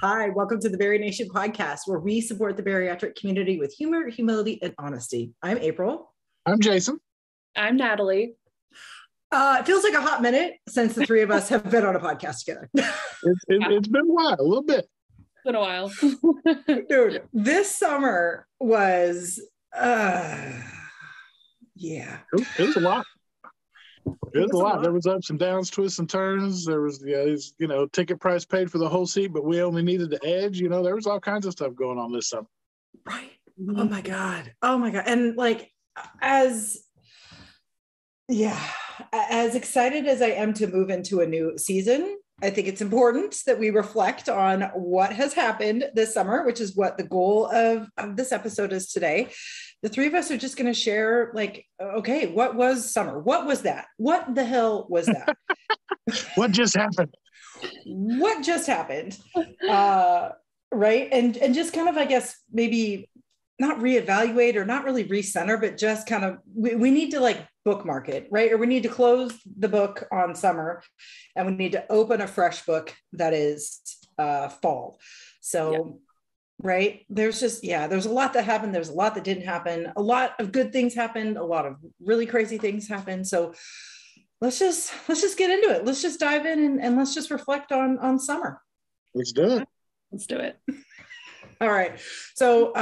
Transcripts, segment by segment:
Hi, welcome to the Bariatric podcast, where we support the bariatric community with humor, humility, and honesty. I'm April. I'm Jason. I'm Natalie. It feels like a hot minute since the three of us have been on a podcast together. It's been a while, a little bit. It's been a while. Dude, this summer was, It was a lot. It was a lot. There was ups and downs, twists and turns. There was, ticket price paid for the whole seat, but we only needed the edge. There was all kinds of stuff going on this summer. Right. Oh my God. And as excited as I am to move into a new season, I think it's important that we reflect on what has happened this summer, which is what the goal of this episode is today. The three of us are just going to share, okay, what was summer? What was that? What the hell was that? What just happened? What just happened? Right. And just kind of, I guess, maybe not reevaluate or not really recenter, but just kind of, we need to bookmark it, right? Or we need to close the book on summer and we need to open a fresh book that is fall. So, yeah. Right. There's a lot that happened. There's a lot that didn't happen. A lot of good things happened. A lot of really crazy things happened. So let's just get into it. Let's just dive in and let's just reflect on summer. Let's do it. Let's do it. All right. So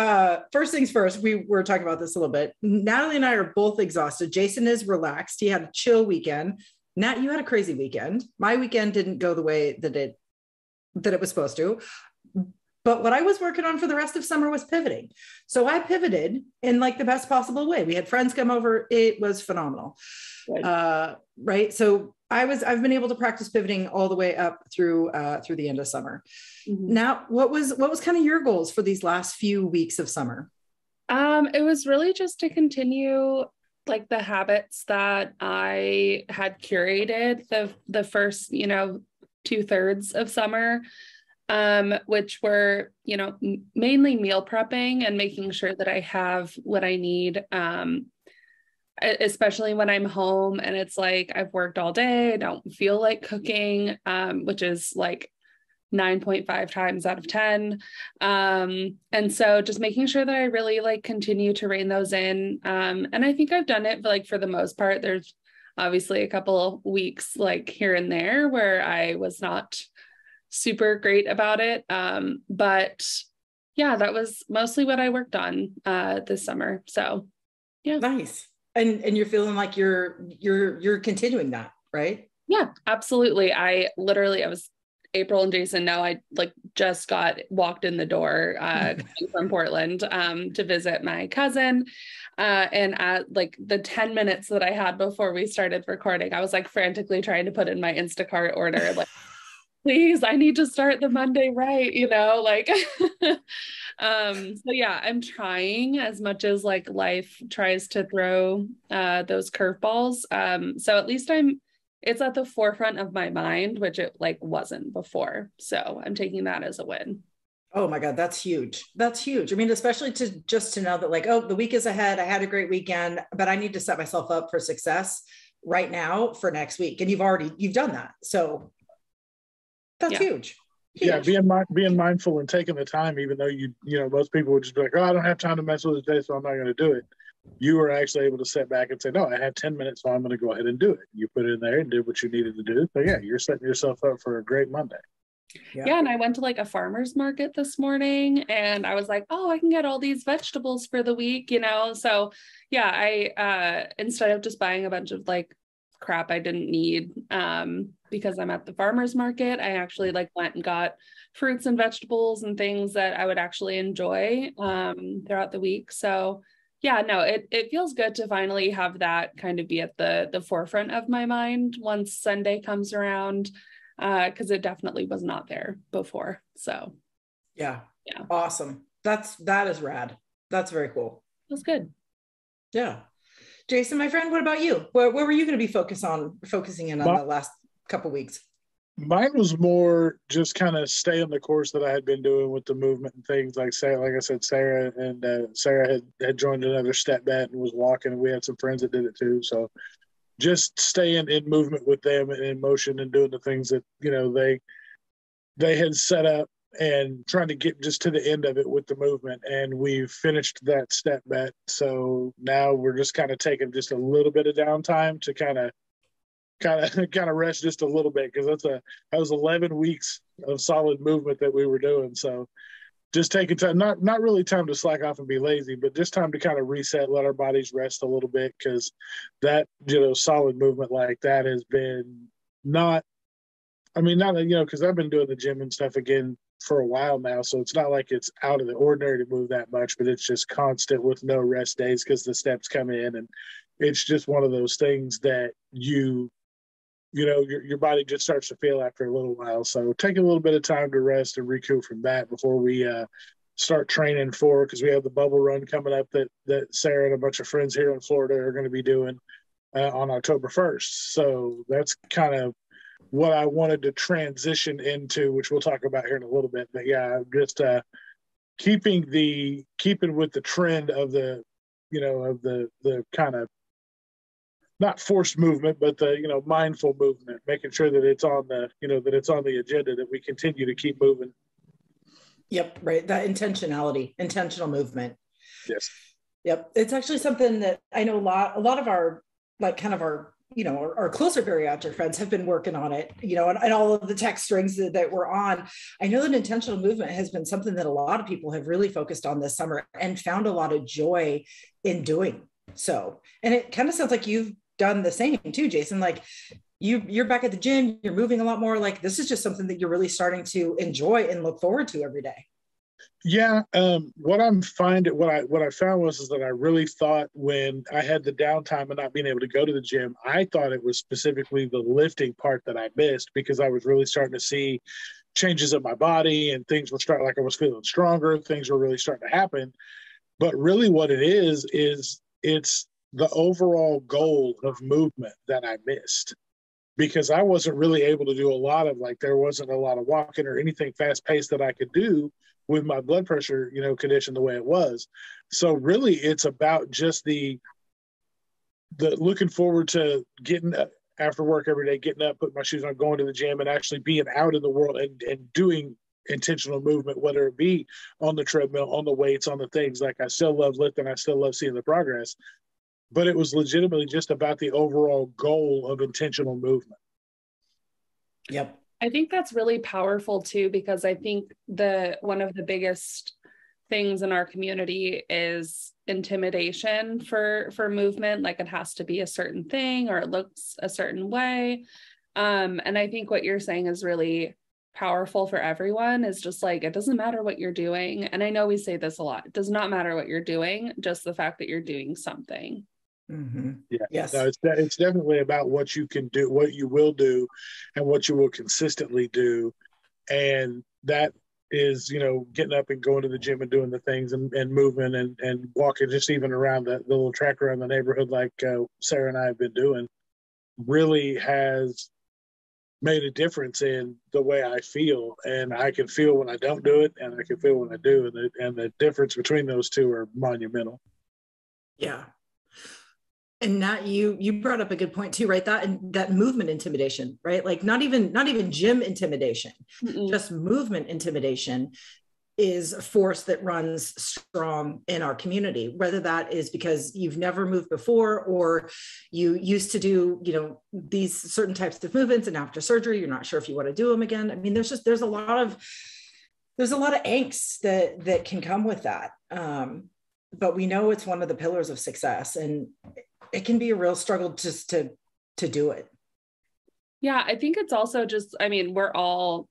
first things first, we were talking about this a little bit. Natalie and I are both exhausted. Jason is relaxed. He had a chill weekend. Nat, you had a crazy weekend. My weekend didn't go the way that it was supposed to. But what I was working on for the rest of summer was pivoting. So I pivoted in the best possible way. We had friends come over. It was phenomenal. Right. So I've been able to practice pivoting all the way up through the end of summer. Mm-hmm. Now, what was kind of your goals for these last few weeks of summer? It was really just to continue the habits that I had curated the first, 2/3 of summer. Which were, mainly meal prepping and making sure that I have what I need, especially when I'm home and it's I've worked all day, I don't feel like cooking, which is 9.5 times out of 10. And so just making sure that I really continue to rein those in. And I think I've done it, for the most part. There's obviously a couple of weeks here and there where I was not super great about it. But yeah, that was mostly what I worked on this summer. So yeah. Nice. And you're feeling like you're continuing that, right? Yeah, absolutely. I was April and Jason know I just walked in the door coming from Portland to visit my cousin. And at the 10 minutes that I had before we started recording, I was frantically trying to put in my Instacart order, please, I need to start the Monday right, so yeah, I'm trying as much as life tries to throw those curveballs. So at least it's at the forefront of my mind, which it wasn't before. So I'm taking that as a win. Oh my God, that's huge. That's huge. I mean, especially to know that the week is ahead. I had a great weekend, but I need to set myself up for success right now for next week. And you've done that. So that's huge. Yeah, being mindful and taking the time, even though most people would just be I don't have time to mess with it today, so I'm not going to do it. You were actually able to sit back and say, no, I have 10 minutes, so I'm going to go ahead and do it. You put it in there and did what you needed to do. So yeah, you're setting yourself up for a great Monday. Yeah, and I went to a farmer's market this morning and I was oh, I can get all these vegetables for the week, So yeah, I instead of just buying a bunch of crap I didn't need, because I'm at the farmer's market, I actually went and got fruits and vegetables and things that I would actually enjoy throughout the week. So yeah, no, it feels good to finally have that kind of be at the forefront of my mind once Sunday comes around, because it definitely was not there before. So yeah. Awesome. That is rad. That's very cool. That's good. Yeah. Jason, my friend, what about you? Where were you going to be focusing in on the last couple weeks? Mine was more just kind of staying the course that I had been doing with the movement and things. Like I said, Sarah had joined another step bat and was walking, and we had some friends that did it too. So just staying in movement with them and in motion and doing the things that they had set up and trying to get just to the end of it with the movement. And we've finished that step bet. So now we're just kind of taking just a little bit of downtime to kind of rest just a little bit, because that was 11 weeks of solid movement that we were doing. So just taking time, not really time to slack off and be lazy, but just time to kind of reset, let our bodies rest a little bit, because that, solid movement like that has been not, because I've been doing the gym and stuff again for a while now, so it's not like it's out of the ordinary to move that much, but it's just constant with no rest days because the steps come in, and it's just one of those things that your body just starts to feel after a little while. So take a little bit of time to rest and recoup from that before we start training for, because we have the bubble run coming up that Sarah and a bunch of friends here in Florida are going to be doing on October 1st. So that's kind of what I wanted to transition into, which we'll talk about here in a little bit. But yeah, just keeping with the trend of the kind of not forced movement, but the mindful movement, making sure that it's on the agenda, that we continue to keep moving. Yep, right. That intentional movement. Yes. Yep. It's actually something that I know a lot of our our closer bariatric friends have been working on it, and all of the text strings that we're on. I know that intentional movement has been something that a lot of people have really focused on this summer and found a lot of joy in doing so. And it kind of sounds like you've done the same too, Jason. Like you're back at the gym, you're moving a lot more. Like this is just something that you're really starting to enjoy and look forward to every day. Yeah. What I found was that I really thought, when I had the downtime and not being able to go to the gym, I thought it was specifically the lifting part that I missed, because I was really starting to see changes in my body, and things were starting, like I was feeling stronger. Things were really starting to happen. But really what it is it's the overall goal of movement that I missed, because I wasn't really able to do a lot of, there wasn't a lot of walking or anything fast paced that I could do with my blood pressure, condition the way it was. So really it's about just the looking forward to getting up after work every day, getting up, putting my shoes on, going to the gym, and actually being out in the world and doing intentional movement, whether it be on the treadmill, on the weights, on the things. Like, I still love lifting, I still love seeing the progress, but it was legitimately just about the overall goal of intentional movement. Yep. I think that's really powerful too, because I think one of the biggest things in our community is intimidation for movement. Like, it has to be a certain thing, or it looks a certain way. And I think what you're saying is really powerful for everyone, is just like, it doesn't matter what you're doing. And I know we say this a lot. It does not matter what you're doing, just the fact that you're doing something. Mm-hmm. Yeah. Yes. No, it's definitely about what you can do, what you will do, and what you will consistently do. And that is, getting up and going to the gym and doing the things and moving and walking, just even around the little track around the neighborhood, like Sarah and I have been doing, really has made a difference in the way I feel. And I can feel when I don't do it, and I can feel when I do. And the difference between those two are monumental. Yeah. And Nat, you brought up a good point too, right? That movement intimidation, right? Like not even gym intimidation, just movement intimidation is a force that runs strong in our community, whether that is because you've never moved before, or you used to do, these certain types of movements, and after surgery, you're not sure if you want to do them again. I mean, there's a lot of angst that can come with that. But we know it's one of the pillars of success, and it can be a real struggle just to do it. Yeah, I think it's also just, we're all,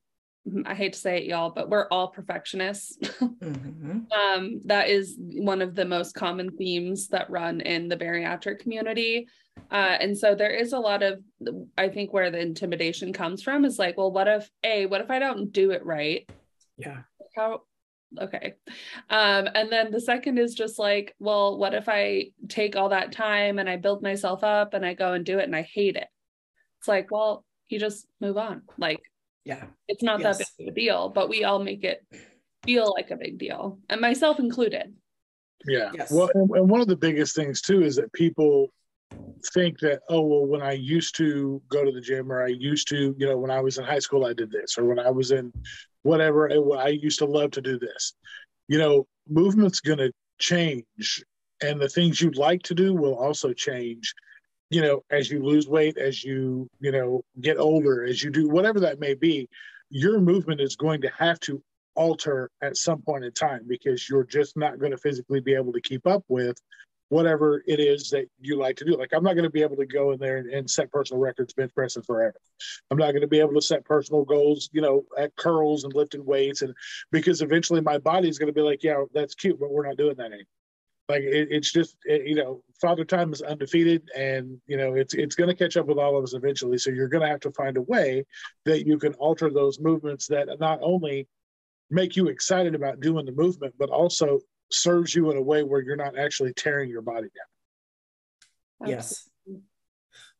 I hate to say it, y'all, but we're all perfectionists. Mm-hmm. That is one of the most common themes that run in the bariatric community. And so there is a lot of, I think, where the intimidation comes from is like, well, what if I don't do it right? Yeah. Okay. And then the second is just like, well, what if I take all that time and I build myself up and I go and do it and I hate it? It's like, well, you just move on. Like, yeah, it's not that big of a deal, but we all make it feel like a big deal, and myself included. Yeah. Yes. Well, and one of the biggest things too is that people think that, oh, well, when I used to go to the gym, or I used to, when I was in high school, I did this, or when I was in whatever. I used to love to do this. Movement's going to change, and the things you like to do will also change, as you lose weight, as you, get older, as you do whatever that may be. Your movement is going to have to alter at some point in time, because you're just not going to physically be able to keep up with whatever it is that you like to do. Like, I'm not going to be able to go in there and set personal records bench pressing forever. I'm not going to be able to set personal goals, at curls and lifting weights, and because eventually my body's going to be like, yeah, that's cute, but we're not doing that anymore. Like, it's just, Father Time is undefeated, and, it's going to catch up with all of us eventually. So you're going to have to find a way that you can alter those movements that not only make you excited about doing the movement, but also serves you in a way where you're not actually tearing your body down. Yes.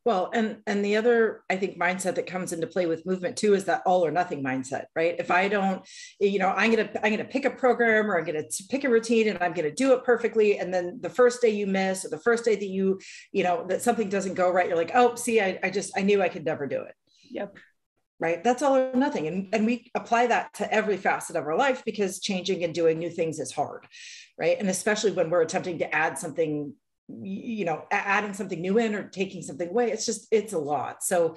Well, and the other, I think, mindset that comes into play with movement too is that all or nothing mindset, right? If I don't, I'm gonna pick a program, or I'm gonna pick a routine, and I'm gonna do it perfectly, and then the first day you miss, or the first day that that something doesn't go right, you're like, oh, see, I knew I could never do it. Yep. Right. That's all or nothing. And we apply that to every facet of our life, because changing and doing new things is hard. Right. And especially when we're attempting to add something, adding something new in or taking something away, it's a lot. So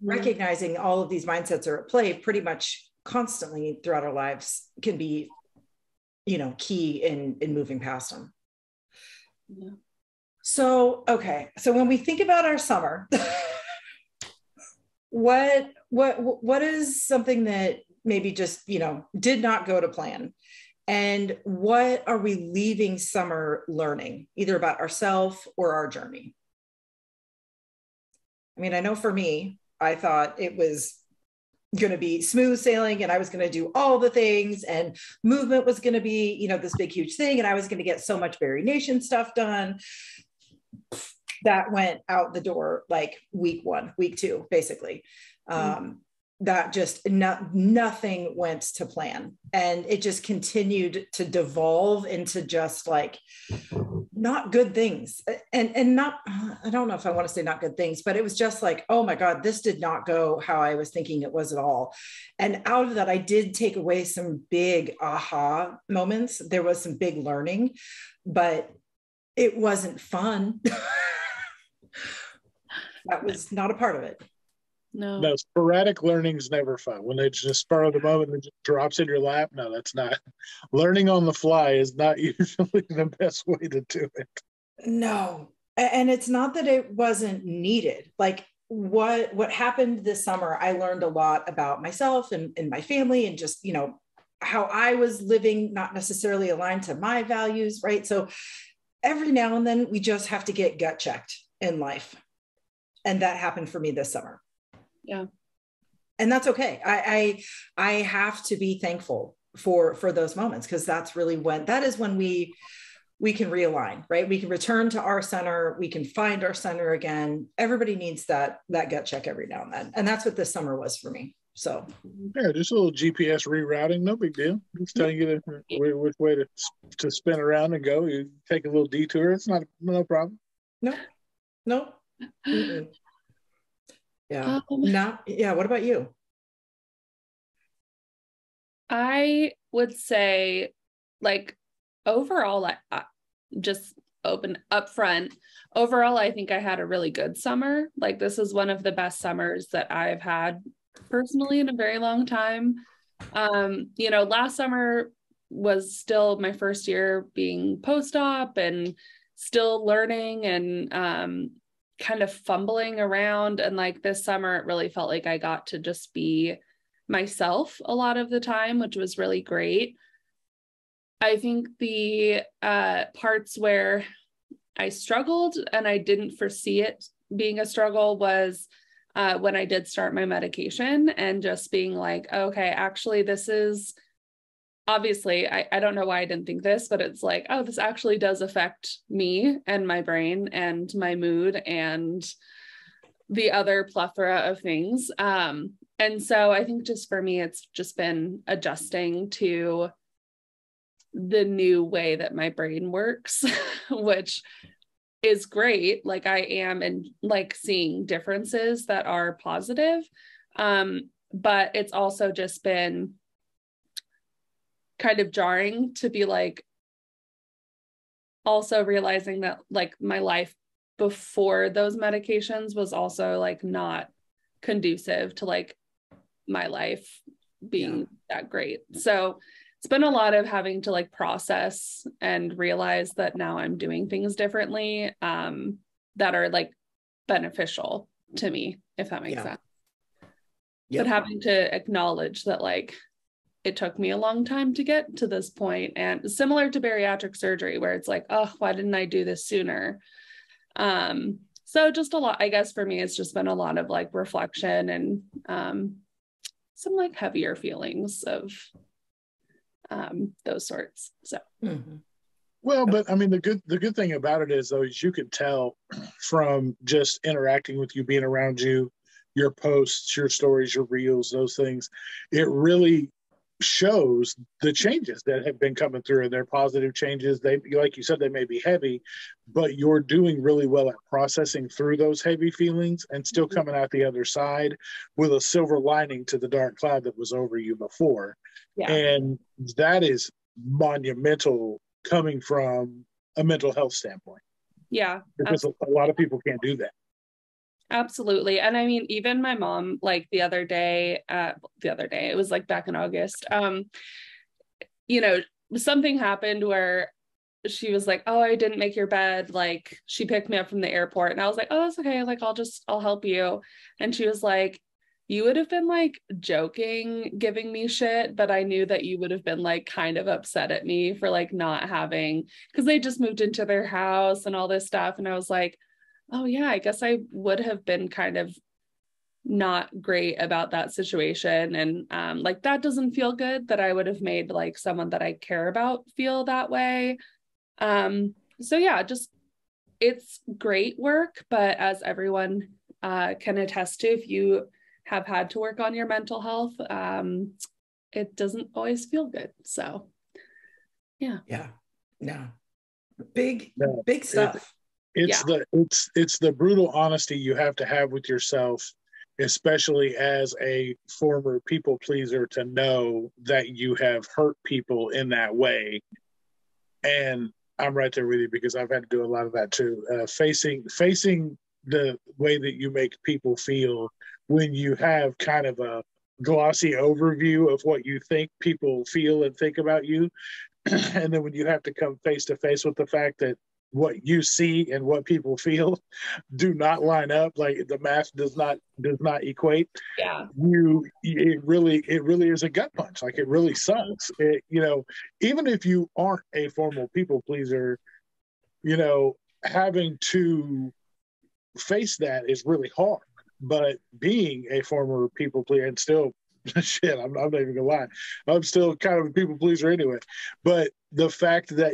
recognizing all of these mindsets are at play pretty much constantly throughout our lives can be, key in moving past them. Yeah. So, okay. So when we think about our summer, what is something that maybe just, did not go to plan? And what are we leaving summer learning, either about ourselves or our journey? I mean, I know for me, I thought it was going to be smooth sailing, and I was going to do all the things, and movement was going to be, this big, huge thing. And I was going to get so much variation stuff done. That went out the door like week 1, week 2, basically. That just nothing went to plan. And it just continued to devolve into just like not good things. And not, I don't know if I want to say not good things, but it was just like, oh my God, this did not go how I was thinking it was at all. And out of that, I did take away some big aha moments. There was some big learning, but it wasn't fun. That was not a part of it. No, sporadic learning's never fun. When it's just spur of the moment and it just drops in your lap, no, that's not. Learning on the fly is not usually the best way to do it. No, and it's not that it wasn't needed. Like what happened this summer, I learned a lot about myself and my family, and just, how I was living, not necessarily aligned to my values, right? So every now and then we just have to get gut checked in life. And that happened for me this summer. Yeah. And that's okay. I have to be thankful for those moments, because that's really that is when we can realign, right? We can return to our center. We can find our center again. Everybody needs that gut check every now and then. And that's what this summer was for me. So yeah, just a little GPS rerouting, no big deal. Just telling you which way to spin around and go. You take a little detour. It's no problem. No. Mm-mm. Yeah. What about you? I would say, like, overall, I just open up front. Overall, I think I had a really good summer. Like, this is one of the best summers that I've had personally in a very long time. Last summer was still my first year being post-op and still learning and kind of fumbling around. And like this summer, it really felt like I got to just be myself a lot of the time, which was really great. I think the parts where I struggled and I didn't foresee it being a struggle was when I did start my medication, and just being like, okay, actually, this is obviously, I don't know why I didn't think this, but it's like, oh, this actually does affect me and my brain and my mood and the other plethora of things. And so I think just for me, it's just been adjusting to the new way that my brain works, which is great. Like, I am and like seeing differences that are positive. But it's also just been kind of jarring to be like, also realizing that like my life before those medications was also like not conducive to like my life being that great. So it's been a lot of having to like process and realize that now I'm doing things differently that are like beneficial to me, if that makes sense. But having to acknowledge that like it took me a long time to get to this point, and similar to bariatric surgery where it's like, oh, why didn't I do this sooner? So just a lot, I guess for me, it's just been a lot of like reflection and some like heavier feelings of those sorts. So well, but I mean the good thing about it is though is you can tell from just interacting with you, being around you, your posts, your stories, your reels, those things, it really shows the changes that have been coming through, and they're positive changes. They, like you said, they may be heavy, but you're doing really well at processing through those heavy feelings and still coming out the other side with a silver lining to the dark cloud that was over you before. And that is monumental coming from a mental health standpoint. Yeah, because a lot of people can't do that. Absolutely. And I mean, even my mom, like the other day, it was like back in August, you know, something happened where she was like, oh, I didn't make your bed. Like she picked me up from the airport and I was like, oh, that's okay. Like, I'll help you. And she was like, you would have been like joking, giving me shit, but I knew that you would have been like kind of upset at me for like not having, because they just moved into their house and all this stuff. And I was like, oh yeah, I guess I would have been kind of not great about that situation. And like, that doesn't feel good that I would have made like someone that I care about feel that way. So yeah, just, it's great work, but as everyone can attest to, if you have had to work on your mental health, it doesn't always feel good. So yeah. Big stuff. It's the brutal honesty you have to have with yourself, especially as a former people pleaser, to know that you have hurt people in that way. And I'm right there with you because I've had to do a lot of that too. Facing the way that you make people feel when you have kind of a glossy overview of what you think people feel and think about you. And then when you have to come face to face with the fact that what you see and what people feel do not line up, like the math does not equate. It really is a gut punch. Like it really sucks. Even if you aren't a formal people pleaser, having to face that is really hard. But being a former people pleaser, and still shit, I'm not even gonna lie, I'm still kind of a people pleaser anyway. But the fact that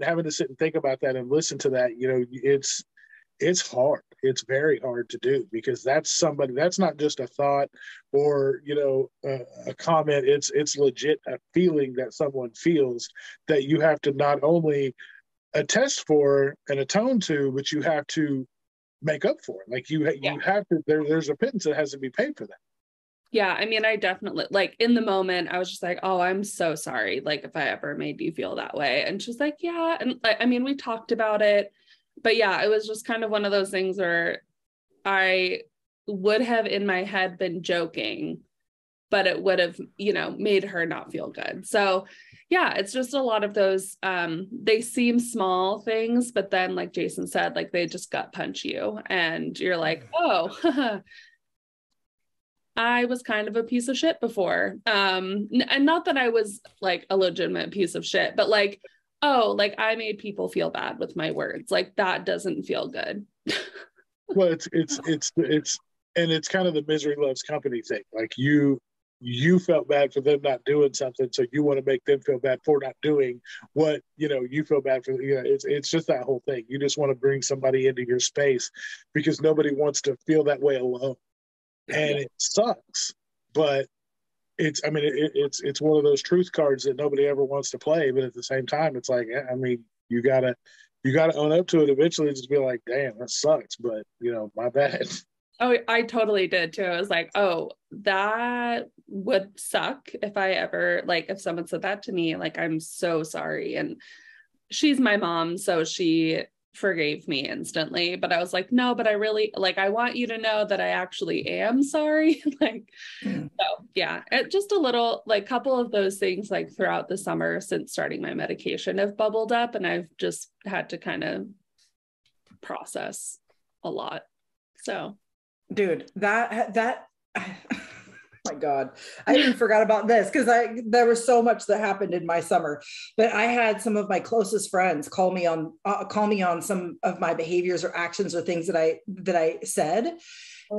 having to sit and think about that and listen to that, it's hard. It's very hard to do because that's not just a thought or a comment. It's legit a feeling that someone feels that you have to not only attest for and atone to, but you have to make up for it. Like you have to. There's a pittance that has to be paid for that. Yeah, I mean, I definitely, like, in the moment, I was just like, oh, I'm so sorry, like, if I ever made you feel that way. And she's like, yeah. And I mean, we talked about it, but yeah, it was just kind of one of those things where I would have in my head been joking, but it would have, made her not feel good. So yeah, it's just a lot of those, they seem small things, but then like Jason said, like they just gut punch you and you're like, oh, I was kind of a piece of shit before. And not that I was like a legitimate piece of shit, but like, oh, like I made people feel bad with my words. Like that doesn't feel good. Well, it's kind of the misery loves company thing. Like you felt bad for them not doing something, so you want to make them feel bad for not doing what you feel bad for. It's just that whole thing. You just want to bring somebody into your space because nobody wants to feel that way alone. And it sucks, but it's one of those truth cards that nobody ever wants to play. But at the same time, it's like, I mean, you gotta own up to it eventually. Just be like, damn, that sucks, but my bad. Oh, I totally did too. I was like, oh, that would suck if I ever, like, if someone said that to me, like, I'm so sorry. And she's my mom, so she forgave me instantly. But I was like, no, but I really, like, I want you to know that I actually am sorry. Like, so yeah, it just a little, like, couple of those things, like, throughout the summer since starting my medication have bubbled up, and I've just had to kind of process a lot. So Dude, that oh my God, I even forgot about this because there was so much that happened in my summer. But I had some of my closest friends call me on some of my behaviors or actions or things that I said.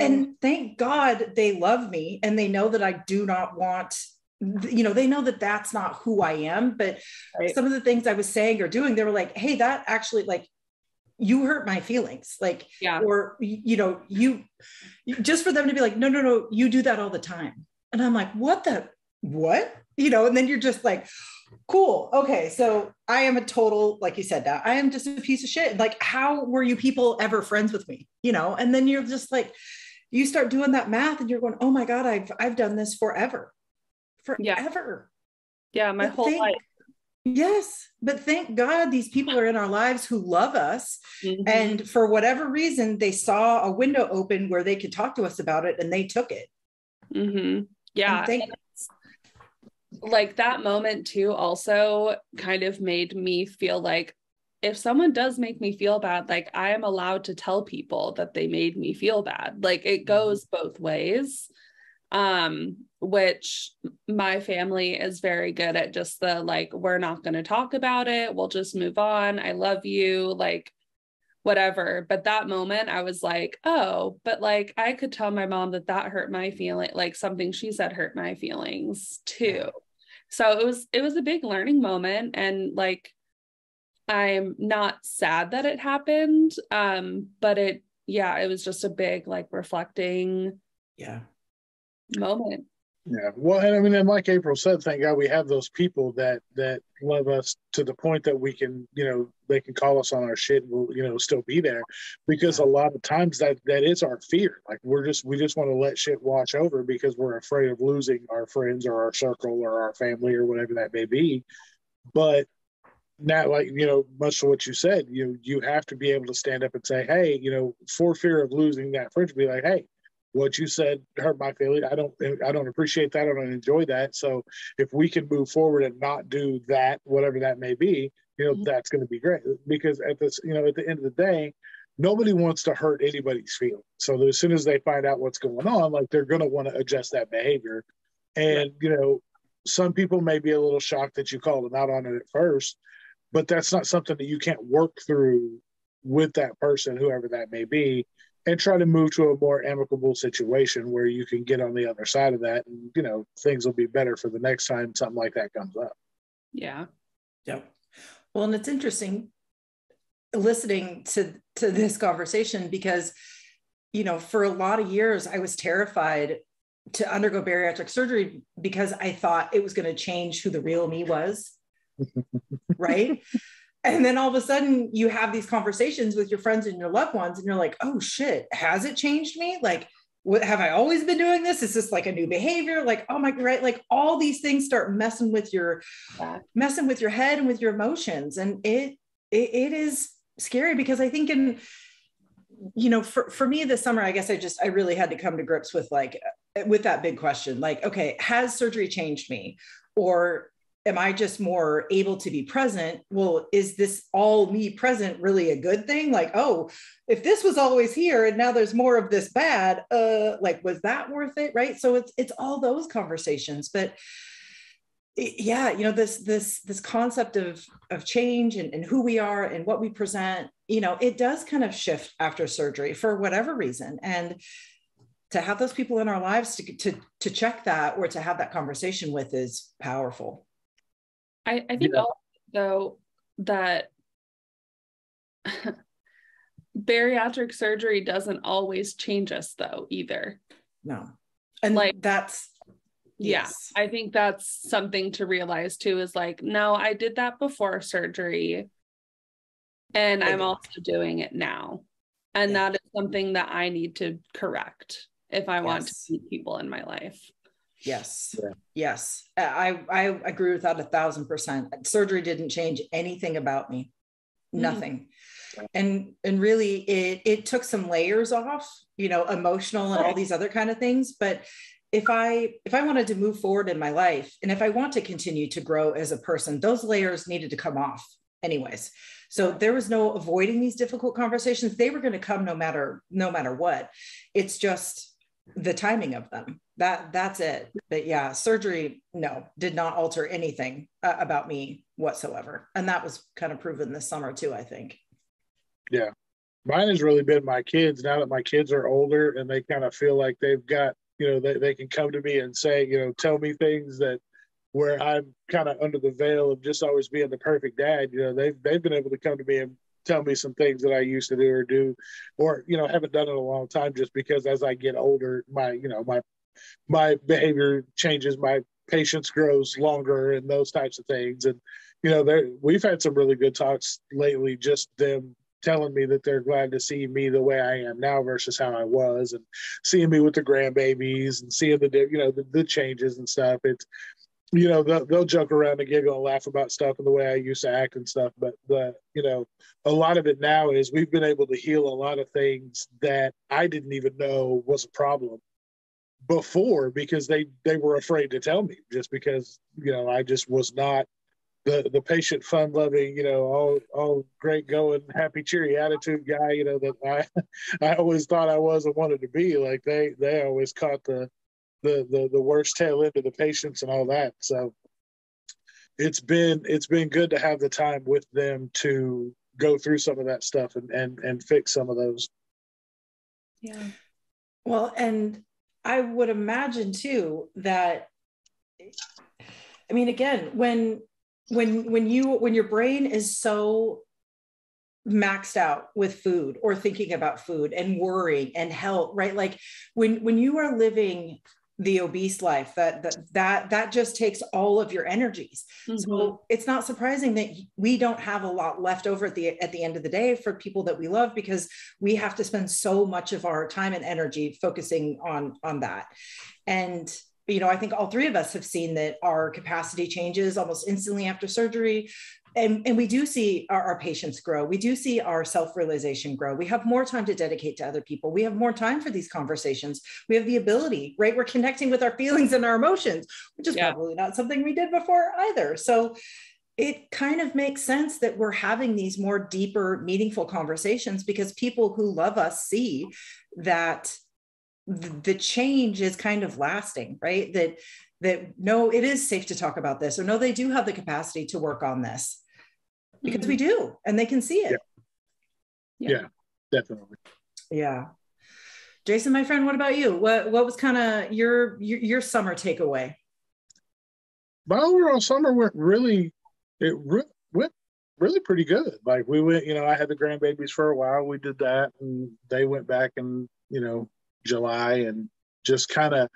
And thank God they love me and they know that I do not want, they know that that's not who I am. But right. Some of the things I was saying or doing, they were like, hey, that actually, like, you hurt my feelings, like, yeah. Or, you just for them to be like, no, you do that all the time. And I'm like, what? And then you're just like, cool. Okay. So I am a total, like you said, that I am just a piece of shit. Like, how were you people ever friends with me? And then you're just like, you start doing that math and you're going, oh my God, I've done this forever. Yeah. My whole life. Yes, but thank God these people are in our lives who love us. Mm-hmm. And for whatever reason, they saw a window open where they could talk to us about it and they took it. Mm-hmm. Yeah. Like that moment too also kind of made me feel like if someone does make me feel bad, like I am allowed to tell people that they made me feel bad. Like it goes both ways. Which my family is very good at, just the, like, we're not going to talk about it. We'll just move on. I love you, like, whatever. But that moment I was like, oh, but like, I could tell my mom that hurt my feeling, like something she said hurt my feelings too. So it was a big learning moment. And like, I'm not sad that it happened. But it was just a big, like, reflecting moment. Yeah. Well, and I mean, and like April said, thank God we have those people that love us to the point that we can, they can call us on our shit and we'll, still be there, because a lot of times that is our fear. Like we just want to let shit wash over because we're afraid of losing our friends or our circle or our family or whatever that may be. But now, like, much to what you said, you have to be able to stand up and say, hey, for fear of losing that friend, be like, hey, what you said hurt my feeling. I don't appreciate that. I don't enjoy that. So if we can move forward and not do that, whatever that may be, that's going to be great. Because at the end of the day, nobody wants to hurt anybody's feelings. So as soon as they find out what's going on, like, they're going to want to adjust that behavior. And, some people may be a little shocked that you called them out on it at first, but that's not something that you can't work through with that person, whoever that may be, and try to move to a more amicable situation where you can get on the other side of that, and things will be better for the next time something like that comes up. Yeah. Well, and it's interesting listening to this conversation because for a lot of years I was terrified to undergo bariatric surgery because I thought it was going to change who the real me was. Right. And then all of a sudden you have these conversations with your friends and your loved ones and you're like, oh shit, has it changed me? Like, what, have I always been doing this? Is this like a new behavior? Like, oh my, right. Like all these things start messing with your head and with your emotions. And it is scary because I think for me this summer, I guess I really had to come to grips with that big question. Like, okay, has surgery changed me? Or am I just more able to be present? Well, is this all me present really a good thing? Like, oh, if this was always here and now there's more of this bad, like, was that worth it? Right. So it's all those conversations, but this concept of change and who we are and what we present, it does kind of shift after surgery for whatever reason. And to have those people in our lives to check that or to have that conversation with is powerful. I think also, though, that bariatric surgery doesn't always change us, though, either. No. And like that's, yes. I think that's something to realize too, is like, no, I did that before surgery and I'm also doing it now. And that is something that I need to correct if I want to Yes. meet people in my life. Yes. Yeah. Yes. I agree with that 1,000%. Surgery didn't change anything about me. Nothing. And really it took some layers off, you know, emotional and all these other kind of things. But if I wanted to move forward in my life, and if I want to continue to grow as a person, those layers needed to come off anyways. So there was no avoiding these difficult conversations. They were going to come no matter what. It's just the timing of them. That's it. But yeah, surgery, no, did not alter anything about me whatsoever. And that was kind of proven this summer too, I think. Yeah. Mine has really been my kids. Now that my kids are older and they kind of feel like they've got, you know, they can come to me and say, you know, tell me things that where I'm kind of under the veil of just always being the perfect dad. You know, they've been able to come to me and tell me some things that I used to do, or, you know, haven't done in a long time, just because as I get older, my behavior changes, my patience grows longer and those types of things. And, you know, we've had some really good talks lately, just them telling me that they're glad to see me the way I am now versus how I was, and seeing me with the grandbabies and seeing the changes and stuff. It's, you know, they'll joke around and giggle and laugh about stuff and the way I used to act and stuff. But you know, a lot of it now is we've been able to heal a lot of things that I didn't even know was a problem before, because they were afraid to tell me, just because, you know, I just was not the patient, fun loving, you know, all great going, happy, cheery attitude guy, you know, that I always thought I was and wanted to be. Like they always caught the worst tail end of the patients and all that. So it's been good to have the time with them to go through some of that stuff and fix some of those. Yeah. Well, and I would imagine too that, I mean, again, when your brain is so maxed out with food or thinking about food and worrying and health, right? Like when you are living the obese life, that just takes all of your energies. Mm-hmm. So it's not surprising that we don't have a lot left over at the end of the day for people that we love, because we have to spend so much of our time and energy focusing on that. And you know, I think all three of us have seen that our capacity changes almost instantly after surgery. And we do see our patients grow. We do see our self-realization grow. We have more time to dedicate to other people. We have more time for these conversations. We have the ability, right? We're connecting with our feelings and our emotions, which is probably not something we did before either. So it kind of makes sense that we're having these more deeper, meaningful conversations, because people who love us see that the change is kind of lasting, right? That no, it is safe to talk about this, or no, they do have the capacity to work on this, because we do, and they can see it. Yeah, definitely. Yeah. Jason, my friend, what about you? What was kind of your summer takeaway? My overall summer went really pretty good. Like we went, you know, I had the grandbabies for a while. We did that, and they went back in, you know, July, and just kind of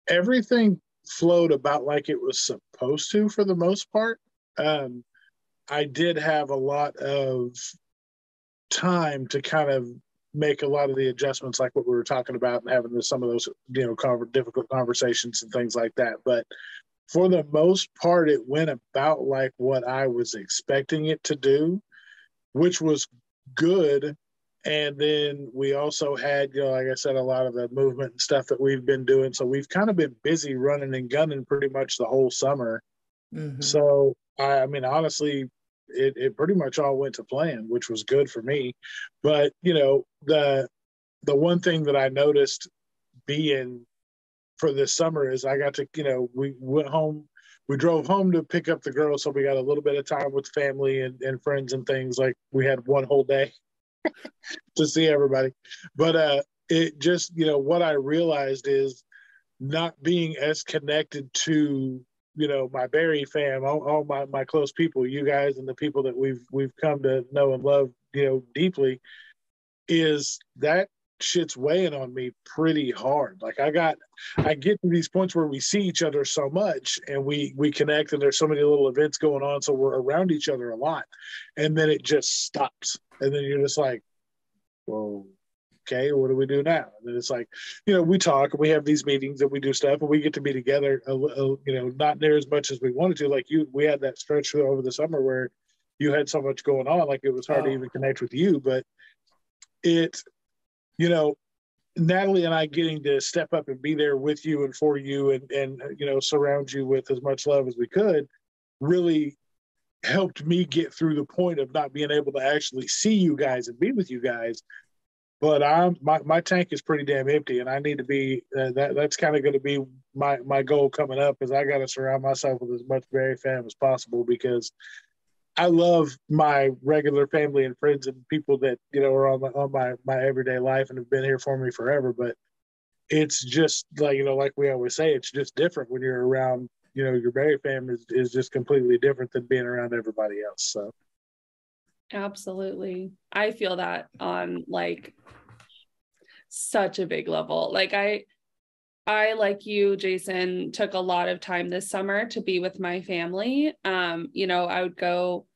everything flowed about like it was supposed to for the most part. I did have a lot of time to kind of make a lot of the adjustments, like what we were talking about, and having some of those, you know, difficult conversations and things like that. But for the most part, it went about like what I was expecting it to do, which was good. And then we also had, you know, like I said, a lot of the movement and stuff that we've been doing. So we've kind of been busy running and gunning pretty much the whole summer. Mm-hmm. So, I mean, honestly, it pretty much all went to plan, which was good for me. But, you know, the one thing that I noticed being for this summer is I got to, you know, we drove home to pick up the girls. So we got a little bit of time with family and friends and things. Like we had one whole day to see everybody. But it just, you know, what I realized is not being as connected to, you know, my Barry fam, all my close people, you guys, and the people that we've come to know and love, you know, deeply, is that shit's weighing on me pretty hard. Like I get to these points where we see each other so much and we connect, and there's so many little events going on, so we're around each other a lot, and then it just stops, and then you're just like, well, okay, what do we do now? And then it's like, you know, we talk and we have these meetings and we do stuff and we get to be together, you know, not near as much as we wanted to. Like we had that stretch over the summer where you had so much going on, like it was hard to even connect with you. But it, you know, Natalie and I getting to step up and be there with you and for you and you know, surround you with as much love as we could really helped me get through the point of not being able to actually see you guys and be with you guys. But my tank is pretty damn empty, and I need to be that's kind of going to be my goal coming up, is I got to surround myself with as much Barry fam as possible, because I love my regular family and friends and people that, you know, are on my everyday life and have been here for me forever. But it's just like, you know, like we always say, it's just different when you're around, you know, your Barry fam is just completely different than being around everybody else. So. Absolutely. I feel that on like such a big level. Like I like you, Jason, took a lot of time this summer to be with my family. You know, I would go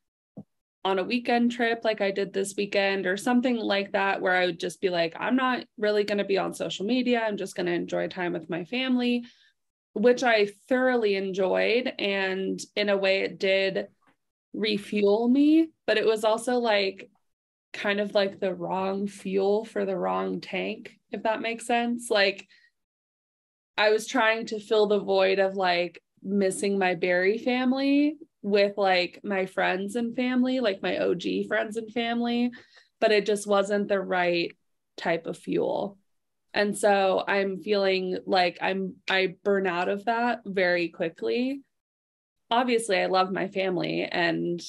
on a weekend trip like I did this weekend or something like that, where I would just be like, I'm not really going to be on social media. I'm just going to enjoy time with my family, which I thoroughly enjoyed. And in a way it did refuel me, but it was also like kind of like the wrong fuel for the wrong tank, if that makes sense. Like I was trying to fill the void of like missing my Barry family with like my friends and family, like my OG friends and family, but it just wasn't the right type of fuel. And so I'm feeling like I burn out of that very quickly. Obviously, I love my family and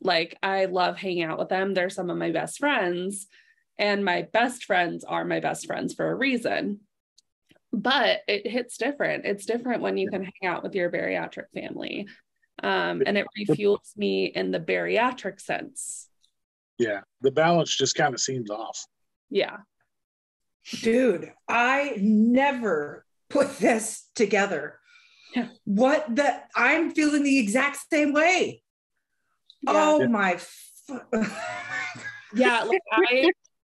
like I love hanging out with them. They're some of my best friends, and my best friends are my best friends for a reason. But it hits different. It's different when you can hang out with your bariatric family. And it refuels me in the bariatric sense. Yeah, the balance just kind of seems off. Yeah. Dude, I never put this together. Yeah. I'm feeling the exact same way. Yeah. Oh my. Yeah, like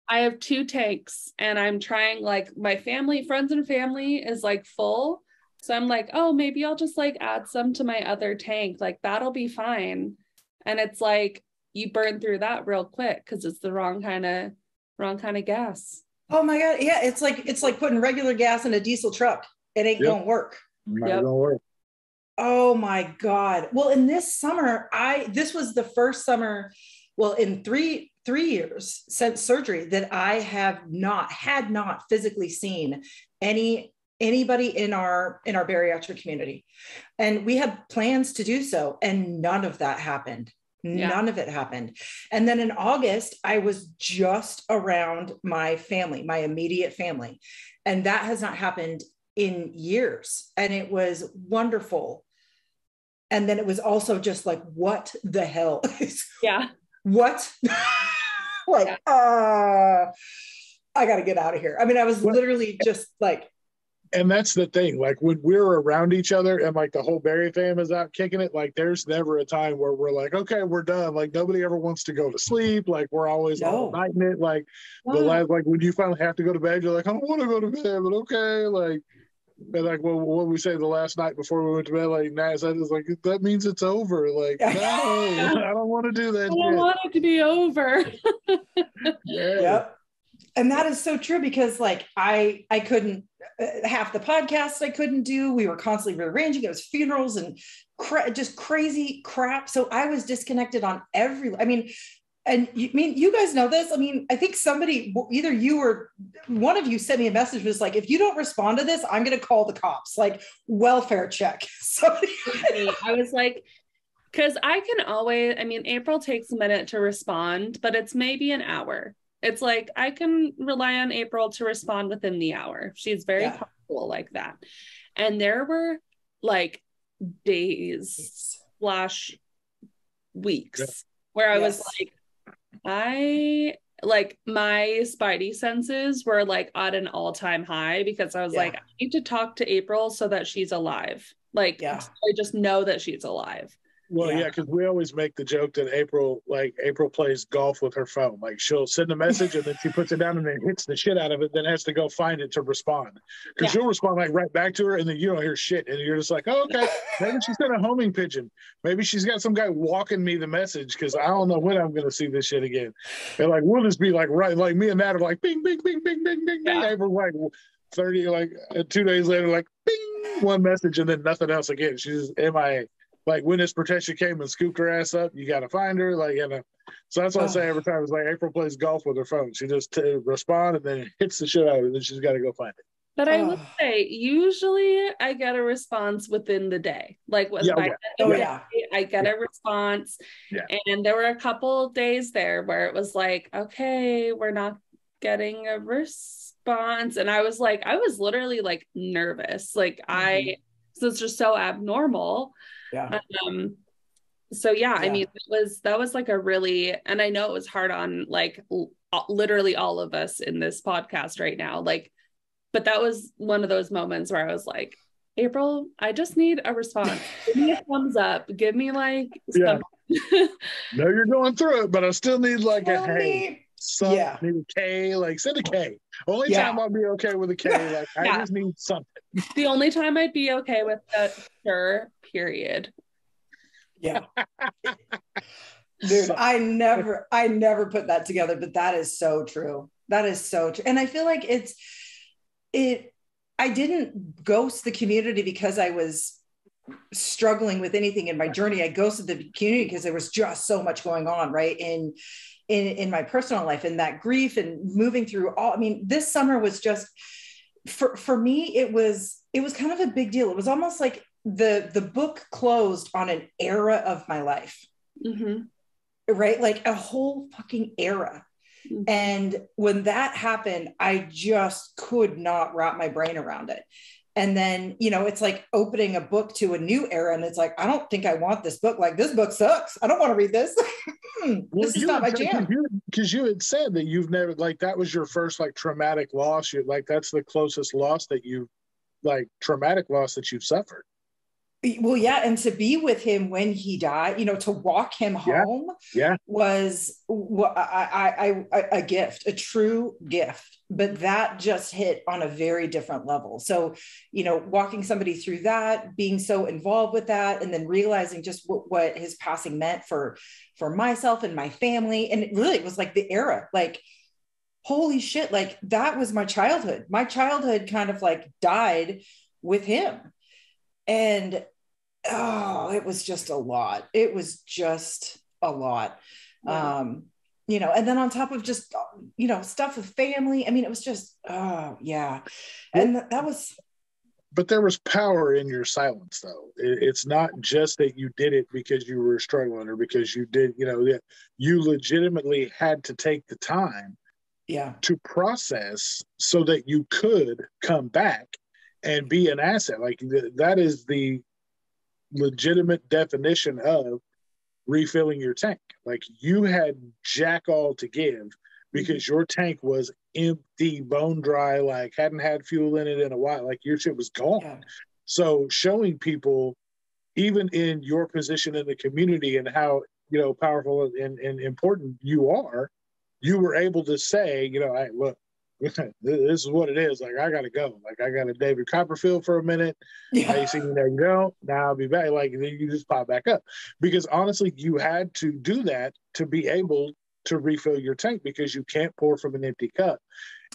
I have 2 tanks and I'm trying, like my family, friends and family is like full. So I'm like, oh, maybe I'll just like add some to my other tank. Like that'll be fine. And it's like you burn through that real quick because it's the wrong kind of gas. Oh my God. Yeah. It's like putting regular gas in a diesel truck. It ain't gonna work. Not gonna work. Oh my God. Well, in this summer, this was the first summer, well, in three years since surgery that I had not physically seen anybody in our bariatric community. And we had plans to do so, and none of that happened. None of it happened. And then in August, I was just around my family, my immediate family. And that has not happened in years. And it was wonderful. And then it was also just like, what the hell? Yeah. What? Like, I got to get out of here. I mean, I was literally just like. And that's the thing, like when we're around each other and like the whole Barry fam is out kicking it, like there's never a time where we're like, okay, we're done. Like nobody ever wants to go to sleep. Like we're always all nighting it. Like like when you finally have to go to bed, you're like, I don't want to go to bed, but okay. Like, and like what we say the last night before we went to bed, like Nat said, is like, that means it's over. Like, no, I don't want to do that. I don't want it to be over. Yep. And that is so true, because like I couldn't, half the podcast I couldn't do. We were constantly rearranging. It was funerals and just crazy crap. So I was disconnected on I mean, and you guys know this. I mean, I think somebody, either you or one of you, sent me a message, was like, if you don't respond to this, I'm going to call the cops, like welfare check. So I was like, because I can always, I mean, April takes a minute to respond, but it's maybe an hour. It's like, I can rely on April to respond within the hour. She's very comfortable like that. And there were like days / weeks where I was like, my spidey senses were like at an all-time high, because I was like, I need to talk to April so that she's alive. Like, I just know that she's alive. Well, yeah, because we always make the joke that April plays golf with her phone. Like she'll send a message and then she puts it down and then hits the shit out of it, then has to go find it to respond. Because she'll respond like right back to her and then you don't hear shit. And you're just like, oh, okay, maybe she sent a homing pigeon. Maybe she's got some guy walking me the message because I don't know when I'm going to see this shit again. And like, we'll just be like, right, like me and Nat are like, bing, bing, bing, bing, bing, bing, bing. April like 30, like 2 days later, like, bing, one message and then nothing else again. She's MIA. Like witness protection came and scooped her ass up. You got to find her. Like, you know. So that's what I say every time. It's like April plays golf with her phone. She just respond and then hits the shit out of it. And then she's got to go find it. But I would say usually I get a response within the day. Like by the end of the day, I get a response. Yeah. And there were a couple days there where it was like, okay, we're not getting a response. And I was literally like nervous. Like so it's just so abnormal. Yeah. I mean, that was like a really, and I know it was hard on like literally all of us in this podcast right now. Like, but that was one of those moments where I was like, April, I just need a response. Give me a thumbs up. Give me like, no, you're going through it, but I still need like a hey. Need a K, like send a K. Only time I'll be okay with a K. Like I just need something. The only time I'd be okay with that, sure, period. Yeah. Dude, I never put that together, but that is so true. That is so true. And I feel like I didn't ghost the community because I was struggling with anything in my journey. I ghosted the community because there was just so much going on, right? In my personal life, and that grief and moving through all, I mean, this summer was just, for me, it was kind of a big deal. It was almost like the book closed on an era of my life, right? Like a whole fucking era. And when that happened, I just could not wrap my brain around it. And then, it's like opening a book to a new era. And it's like, I don't think I want this book. Like, this book sucks. I don't want to read this. This is not my jam. Because you had said that you've never, like, that was your first, like, traumatic loss. That's the closest loss that traumatic loss that you've suffered. Well, yeah. And to be with him when he died, to walk him home was a gift, a true gift. But that just hit on a very different level. So, walking somebody through that, being so involved with that, and then realizing just what his passing meant for myself and my family. And it really was like the era, like, holy shit, like that was my childhood. My childhood kind of like died with him. And it was just a lot. It was just a lot. And then on top of just, stuff with family. I mean, it was just, And that was. But there was power in your silence, though. It's not just that you did it because you were struggling or because you did, you legitimately had to take the time to process so that you could come back and be an asset. Like that is the legitimate definition of refilling your tank. Like you had jack all to give because your tank was empty, bone dry, like hadn't had fuel in it in a while. Like your shit was gone. Yeah. So showing people, even in your position in the community and how, powerful and important you are, you were able to say, hey, look, this is what it is. Like, I got to go. Like, I got to David Copperfield for a minute. Yeah. You see me, there you go. Now I'll be back. Like, then you just pop back up. Because honestly, you had to do that to be able to refill your tank because you can't pour from an empty cup.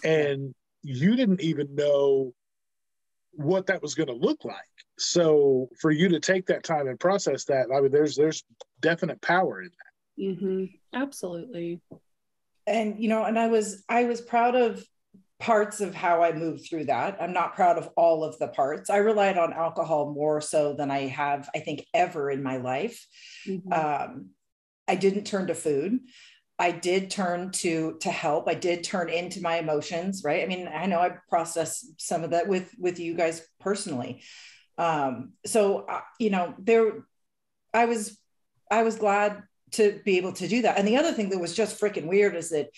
And you didn't even know what that was going to look like. So for you to take that time and process that, I mean, there's definite power in that. Mm-hmm. Absolutely. And, and I was proud of parts of how I moved through that. I'm not proud of all of the parts. I relied on alcohol more so than I have, I think, ever in my life. Mm-hmm. I didn't turn to food. I did turn to help. I did turn into my emotions, right? I mean, I know I processed some of that with you guys personally. I was glad to be able to do that. And the other thing that was just freaking weird is that,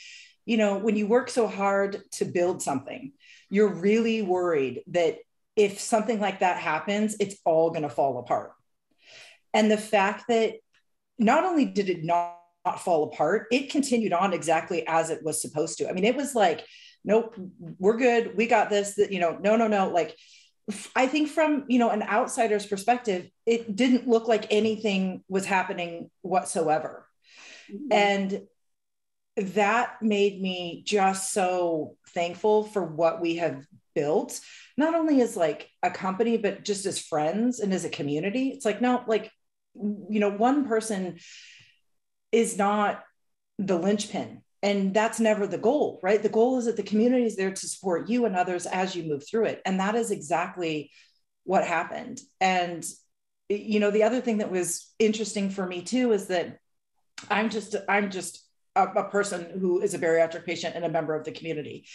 when you work so hard to build something, you're really worried that if something like that happens, it's all going to fall apart. And the fact that not only did it not fall apart, it continued on exactly as it was supposed to. I mean, it was like, nope, we're good. We got this, no. Like, I think from, an outsider's perspective, it didn't look like anything was happening whatsoever. Mm-hmm. And that made me just so thankful for what we have built, not only as like a company, but just as friends and as a community. It's like, no, like, one person is not the linchpin, and that's never the goal, right? The goal is that the community is there to support you and others as you move through it. And that is exactly what happened. And, the other thing that was interesting for me too, is that I'm just a person who is a bariatric patient and a member of the community.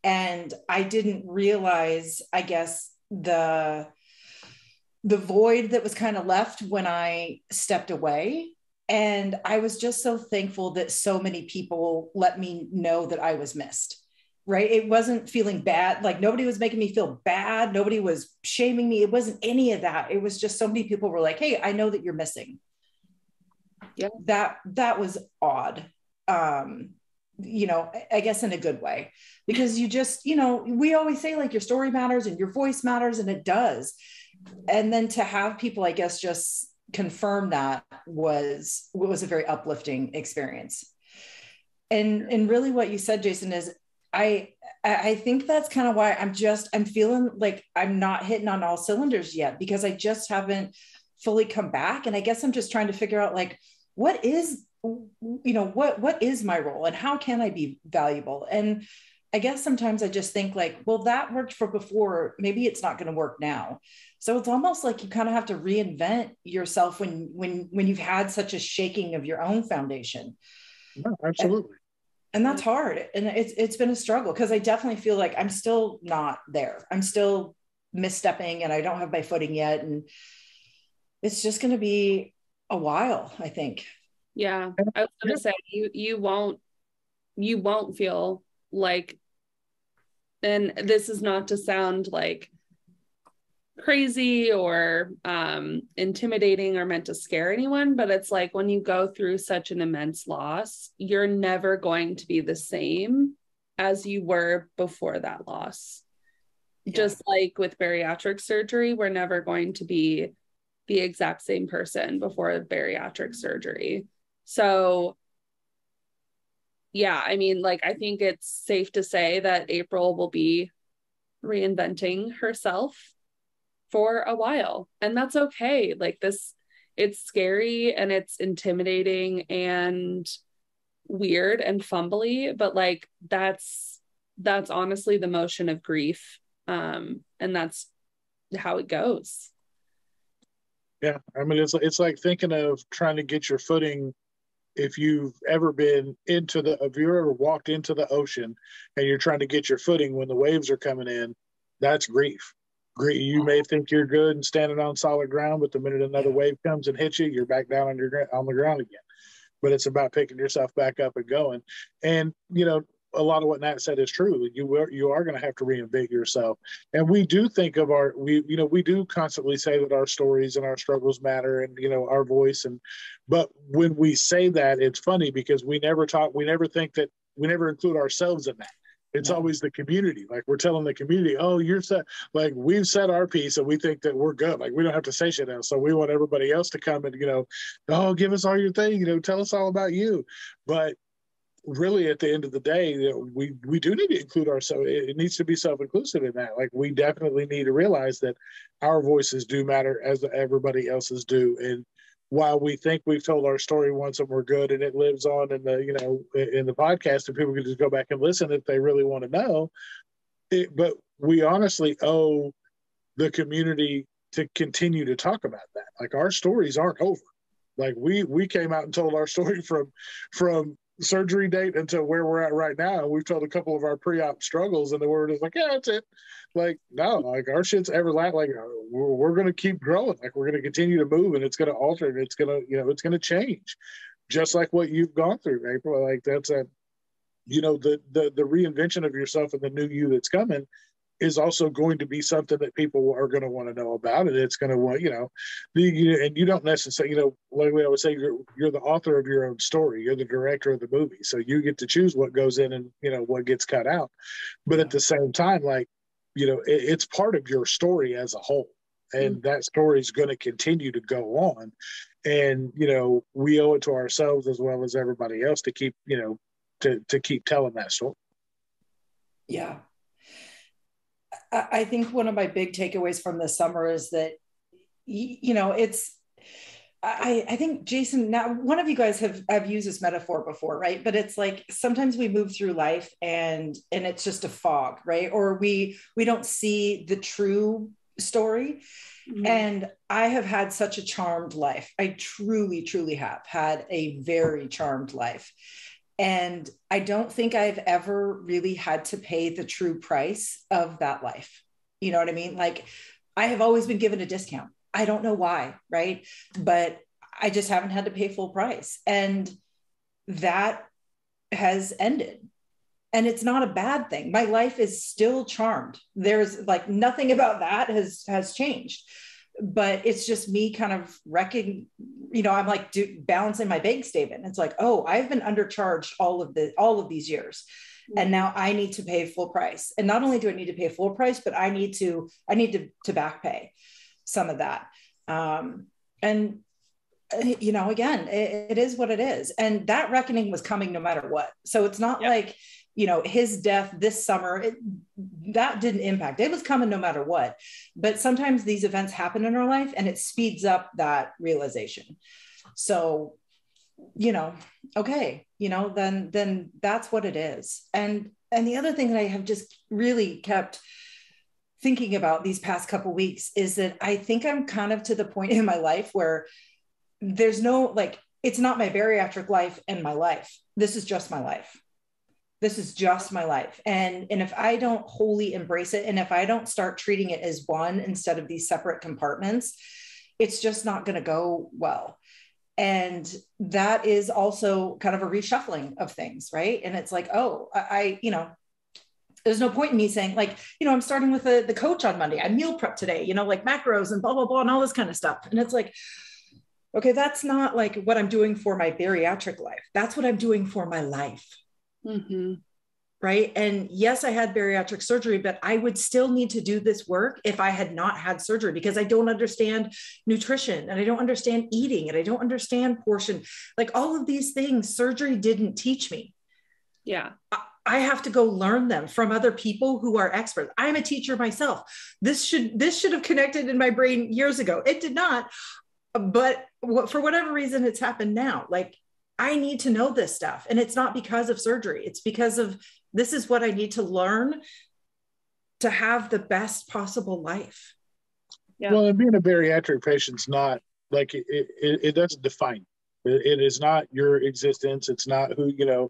And I didn't realize, I guess, the void that was kind of left when I stepped away. And I was just so thankful that so many people let me know that I was missed, right? It wasn't feeling bad. Like, nobody was making me feel bad. Nobody was shaming me. It wasn't any of that. It was just so many people were like, hey, I know that you're missing. Yeah. That was odd. I guess in a good way, because you just, we always say like your story matters and your voice matters, and it does. And then to have people, I guess, just confirm that was a very uplifting experience. And really what you said, Jason, is I think that's kind of why I'm feeling like I'm not hitting on all cylinders yet, because I just haven't fully come back. And I guess I'm just trying to figure out like, what is my role and how can I be valuable? And I guess sometimes I just think like, well, that worked for before, maybe it's not going to work now. So it's almost like you kind of have to reinvent yourself when you've had such a shaking of your own foundation. No, absolutely. And that's hard. And it's been a struggle, because I definitely feel like I'm still not there. I'm still misstepping and I don't have my footing yet. And it's just going to be a while, I think. Yeah. I was going to say, you won't feel like, and this is not to sound like crazy or intimidating or meant to scare anyone, but it's like when you go through such an immense loss, you're never going to be the same as you were before that loss. Yeah. Just like with bariatric surgery, we're never going to be the exact same person before bariatric surgery. So yeah, I mean, like, I think it's safe to say that April will be reinventing herself for a while, and that's okay. Like, it's scary and it's intimidating and weird and fumbly, but like, that's honestly the motion of grief. And that's how it goes. Yeah. I mean, it's like thinking of trying to get your footing. If you've ever walked into the ocean and you're trying to get your footing when the waves are coming in, that's grief. You may think you're good and standing on solid ground, but the minute another wave comes and hits you, you're back down on the ground again. But it's about picking yourself back up and going. And, a lot of what Nat said is true. You are going to have to reinvent yourself. And we do think of we do constantly say that our stories and our struggles matter, and, our voice. But when we say that, it's funny because we never include ourselves in that. It's always the community. Like, we're telling the community, oh, you're set. Like, we've said our piece and we think that we're good. Like, we don't have to say shit else. So we want everybody else to come and, oh, give us all your thing, tell us all about you. But really, at the end of the day, we do need to include ourselves. It needs to be self-inclusive in that. Like, we definitely need to realize that our voices do matter as everybody else's do. And while we think we've told our story once and we're good and it lives on in the podcast and people can just go back and listen if they really want to know, but we honestly owe the community to continue to talk about that. Like, our stories aren't over. Like, we came out and told our story from surgery date until where we're at right now. We've told a couple of our pre-op struggles, and then we're just like, yeah, that's it. Like, no, like, our shit's everlasting. Like, we're going to keep growing. Like, we're going to continue to move, and it's going to alter, and it's going to change, just like what you've gone through, April. Like, that's the reinvention of yourself and the new you that's coming. is also going to be something that people are going to want to know about, and it's going to want, and you don't necessarily, like I would say, you're the author of your own story. You're the director of the movie, so you get to choose what goes in and what gets cut out. But at the same time, like, it's part of your story as a whole, and that story is going to continue to go on. And we owe it to ourselves as well as everybody else to keep, to keep telling that story. Yeah. I think one of my big takeaways from this summer is that, I think, Jason, now one of you guys I've used this metaphor before, right? But it's like, sometimes we move through life and it's just a fog, right? Or we don't see the true story. Mm-hmm. And I have had such a charmed life. I truly, truly have had a very charmed life. And I don't think I've ever really had to pay the true price of that life. You know what I mean? Like, I have always been given a discount. I don't know why, right? But I just haven't had to pay full price. And that has ended. And it's not a bad thing. My life is still charmed. There's like nothing about that has changed. But it's just me kind of I'm like balancing my bank statement. It's like, oh, I've been undercharged all of these years. And now I need to pay full price. And not only do I need to pay full price, but I need to back pay some of that. And again, it is what it is. And that reckoning was coming no matter what. So it's not like, his death this summer, that didn't impact. It was coming no matter what. But sometimes these events happen in our life and it speeds up that realization. So, okay, then that's what it is. And the other thing that I have just really kept thinking about these past couple of weeks is that I think I'm kind of to the point in my life where there's no, like, it's not my bariatric life and my life. This is just my life. This is just my life. And if I don't wholly embrace it, and if I don't start treating it as one instead of these separate compartments, it's just not going to go well. And that is also kind of a reshuffling of things, right? And it's like, oh, there's no point in me saying like, I'm starting with the coach on Monday. I meal prep today, like macros and blah, blah, blah, and all this kind of stuff. And it's like, okay, that's not like what I'm doing for my bariatric life. That's what I'm doing for my life. Mm-hmm. Right. And yes, I had bariatric surgery, but I would still need to do this work if I had not had surgery, because I don't understand nutrition and I don't understand eating and I don't understand portion. Like all of these things, surgery didn't teach me. Yeah. I have to go learn them from other people who are experts. I'm a teacher myself. This should have connected in my brain years ago. It did not, but for whatever reason, it's happened now. Like, I need to know this stuff. And it's not because of surgery. It's because of, this is what I need to learn to have the best possible life. Yeah. Well, and being a bariatric patient's not like, it doesn't define you. It is not your existence. It's not who, you're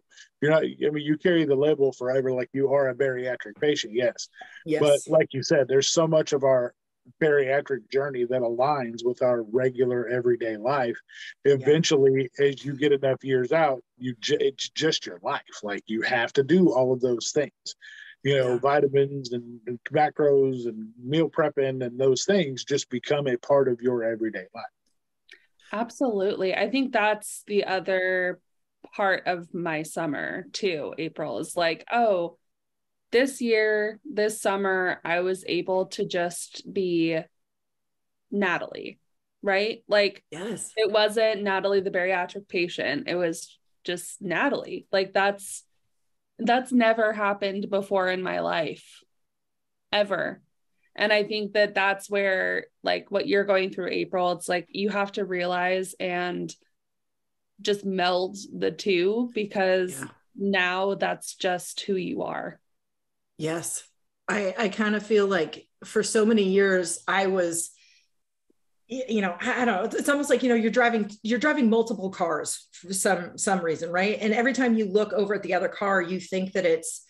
not, you carry the label forever. Like you are a bariatric patient. Yes. But like you said, there's so much of our bariatric journey that aligns with our regular everyday life. Eventually, as you get enough years out, it's just your life. Like you have to do all of those things, vitamins and macros and meal prepping, and those things just become a part of your everyday life. Absolutely. I think that's the other part of my summer too, April, is like, oh, this summer, I was able to just be Natalie, right? Like, yes, it wasn't Natalie, the bariatric patient. It was just Natalie. Like that's never happened before in my life, ever. And I think that that's where, like what you're going through, April, it's like, you have to realize and just meld the two, because now that's just who you are. Yes. I kind of feel like for so many years I was, I don't know, it's almost like, you're driving multiple cars for some reason, right? And every time you look over at the other car, you think that it's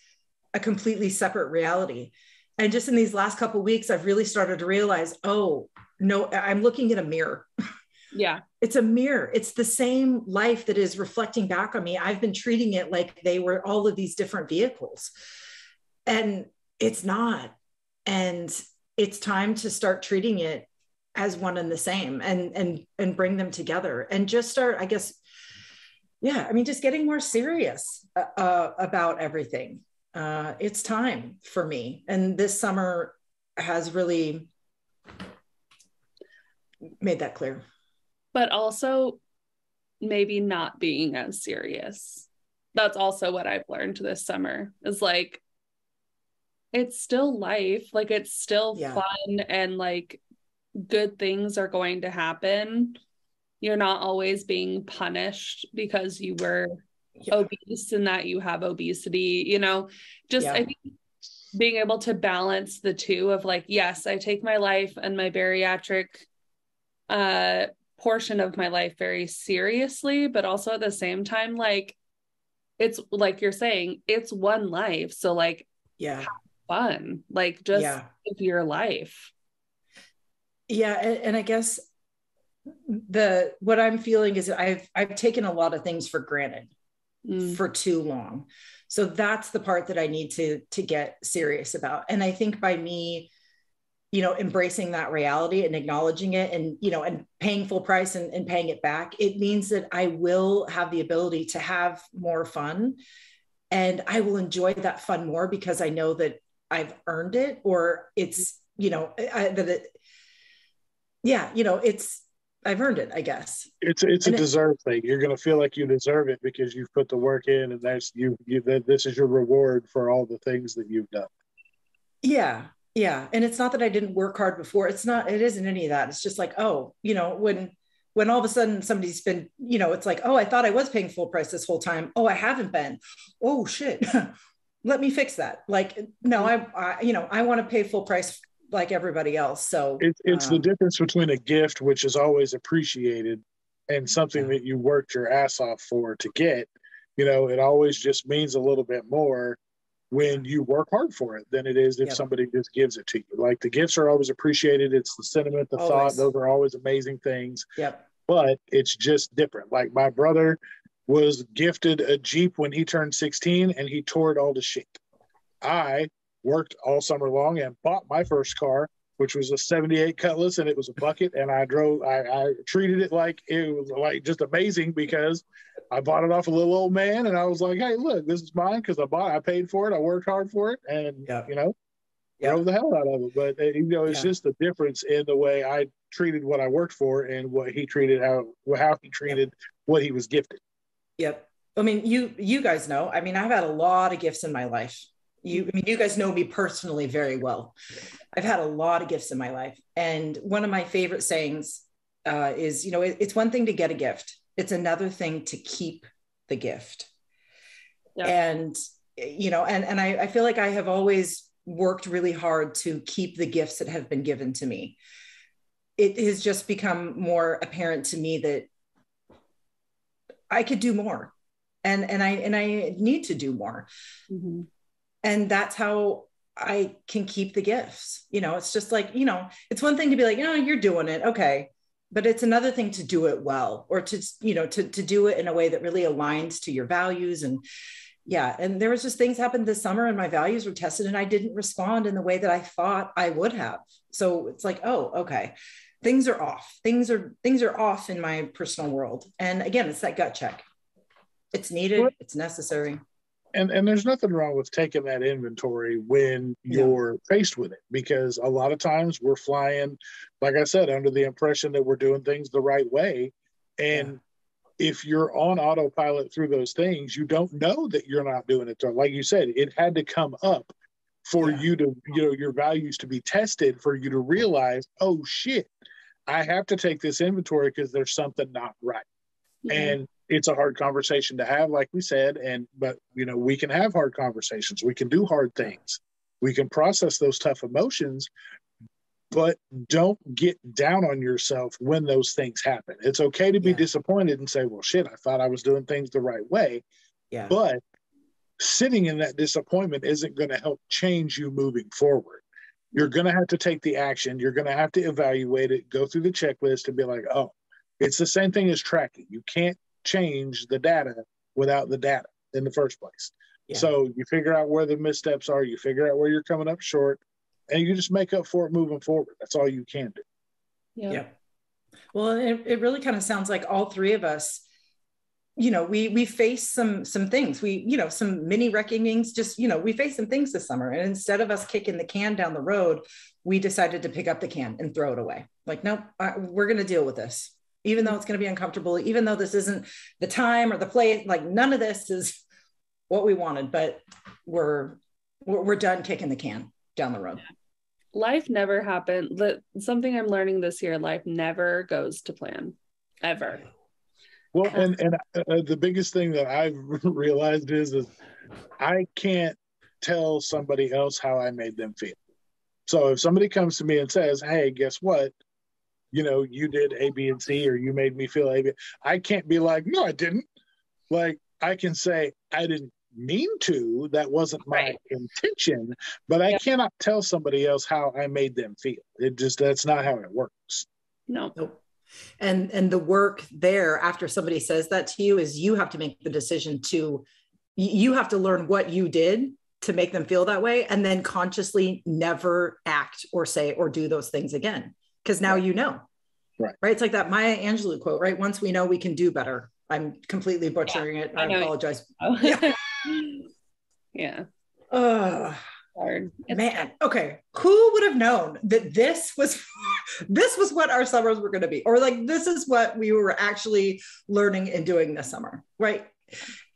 a completely separate reality. And just in these last couple of weeks, I've really started to realize, oh no, I'm looking at a mirror. Yeah. It's a mirror. It's the same life that is reflecting back on me. I've been treating it like they were all of these different vehicles. And it's not. And it's time to start treating it as one and the same, and bring them together, and just start, I guess, just getting more serious about everything. It's time for me. And this summer has really made that clear. But also maybe not being as serious. That's also what I've learned this summer, is like, it's still life. Like, it's still fun, and like good things are going to happen. You're not always being punished because you were obese and that you have obesity, I think being able to balance the two of like, yes, I take my life and my bariatric portion of my life very seriously, but also at the same time, like, it's like you're saying, it's one life. So like, have fun, like, just live your life. And I guess what I'm feeling is I've taken a lot of things for granted for too long. So that's the part that I need to get serious about. And I think by me, embracing that reality and acknowledging it, and, and paying full price and paying it back, it means that I will have the ability to have more fun, and I will enjoy that fun more because I know that I've earned it, or it's, I've earned it, I guess. It's a deserved thing. You're going to feel like you deserve it because you've put the work in, and that's this is your reward for all the things that you've done. Yeah. And it's not that I didn't work hard before. It isn't any of that. It's just like, when all of a sudden somebody's been, it's like, oh, I thought I was paying full price this whole time. Oh, I haven't been. Oh shit. Let me fix that. Like, no, I want to pay full price like everybody else. So it's the difference between a gift, which is always appreciated, and something that you worked your ass off for to get. It always just means a little bit more when you work hard for it than it is if somebody just gives it to you. Like, the gifts are always appreciated. It's the sentiment, the thought. Those are always amazing things. But it's just different. Like, my brother was gifted a Jeep when he turned 16, and he tore it all to shit. I worked all summer long and bought my first car, which was a 78 Cutlass, and it was a bucket. And I treated it like it was like just amazing, because I bought it off a little old man, and I was like, hey, look, this is mine because I paid for it. I worked hard for it, and, drove the hell out of it. But, it's just the difference in the way I treated what I worked for and what he treated, how he treated what he was gifted. Yep. I mean, you guys know, I've had a lot of gifts in my life. You guys know me personally very well. I've had a lot of gifts in my life. And one of my favorite sayings is, it's one thing to get a gift. It's another thing to keep the gift. And, and I feel like I have always worked really hard to keep the gifts that have been given to me. It has just become more apparent to me that I could do more, and I need to do more. Mm-hmm. And that's how I can keep the gifts. It's just like, it's one thing to be like, you're doing it. Okay. But it's another thing to do it well, or to do it in a way that really aligns to your values. And and there was just things happened this summer, and my values were tested, and I didn't respond in the way that I thought I would have. So it's like, oh, okay. Things are off. Things are off in my personal world. And again, it's that gut check. It's needed. It's necessary. And there's nothing wrong with taking that inventory when you're faced with it, because a lot of times we're flying, like I said, under the impression that we're doing things the right way. And if you're on autopilot through those things, you don't know that you're not doing it. Like you said, it had to come up for you to, your values to be tested, for you to realize, oh shit, I have to take this inventory because there's something not right. And it's a hard conversation to have, like we said, but we can have hard conversations. We can do hard things. We can process those tough emotions, but don't get down on yourself when those things happen. It's okay to be disappointed and say, well, shit, I thought I was doing things the right way. But sitting in that disappointment isn't going to help change you moving forward. You're going to have to take the action. You're going to have to evaluate it, go through the checklist, and be like, oh, it's the same thing as tracking. You can't change the data without the data in the first place. So you figure out where the missteps are, you figure out where you're coming up short, and you just make up for it moving forward. That's all you can do. Yeah. Well, it really kind of sounds like all three of us, we face some things, some mini reckonings, just, we face some things this summer. And instead of us kicking the can down the road, we decided to pick up the can and throw it away. Like, nope, we're going to deal with this, even though it's going to be uncomfortable, even though this isn't the time or the place, like none of this is what we wanted, but we're done kicking the can down the road. Life never happened. Something I'm learning this year, life never goes to plan, ever. Well, and the biggest thing that I've realized is I can't tell somebody else how I made them feel. So if somebody comes to me and says, hey, guess what? You did A, B, and C, or you made me feel A, B. I can't be like, no, I didn't. Like, I can say, I didn't mean to. That wasn't my intention. But I cannot tell somebody else how I made them feel. That's not how it works. No. Nope. And the work there after somebody says that to you is you have to make the decision you have to learn what you did to make them feel that way, and then consciously never act or say or do those things again. Because now right? It's like that Maya Angelou quote, right? Once we know, we can do better. I'm completely butchering it. I apologize. Yeah. Hard. Man, okay. Who would have known that this was what our summers were going to be, or like this is what we were actually learning and doing this summer, right?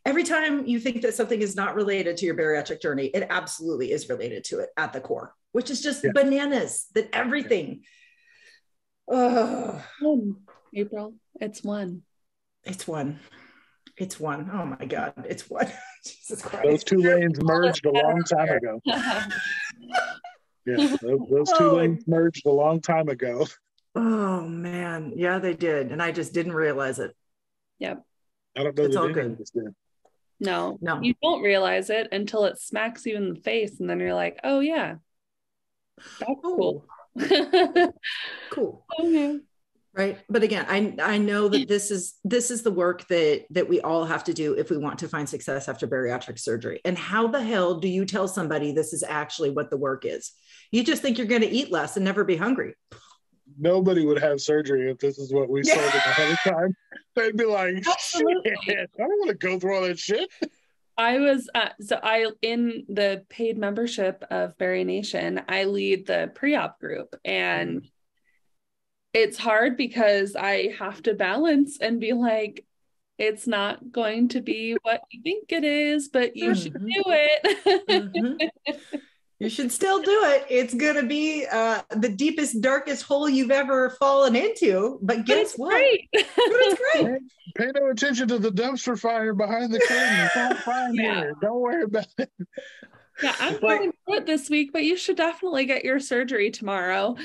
Every time you think that something is not related to your bariatric journey, it absolutely is related to it at the core, which is just bananas. That everything. April, it's one. Oh my God, it's one. Jesus Christ. Those two lanes merged a long time ago. Those two lanes merged a long time ago. Oh man, yeah, they did, and I just didn't realize it. Yep. I don't know. It's all good. No, you don't realize it until it smacks you in the face, and then you're like, "Oh yeah, that's cool." Cool. Okay. Right. But again, I know that this is the work that we all have to do if we want to find success after bariatric surgery. And how the hell do you tell somebody this is actually what the work is? You just think you're going to eat less and never be hungry. Nobody would have surgery if this is what we sold them ahead of time. They'd be like, shit, I don't want to go through all that shit. I was in the paid membership of Bari Nation, I lead the pre-op group, and it's hard because I have to balance and be like, it's not going to be what you think it is, but you should do it. You should still do it. It's going to be the deepest, darkest hole you've ever fallen into. But guess what? Great. It's great. Pay no attention to the dumpster fire behind the curtain. It's all fine here. Don't worry about it. Yeah, I'm going through it this week, but you should definitely get your surgery tomorrow.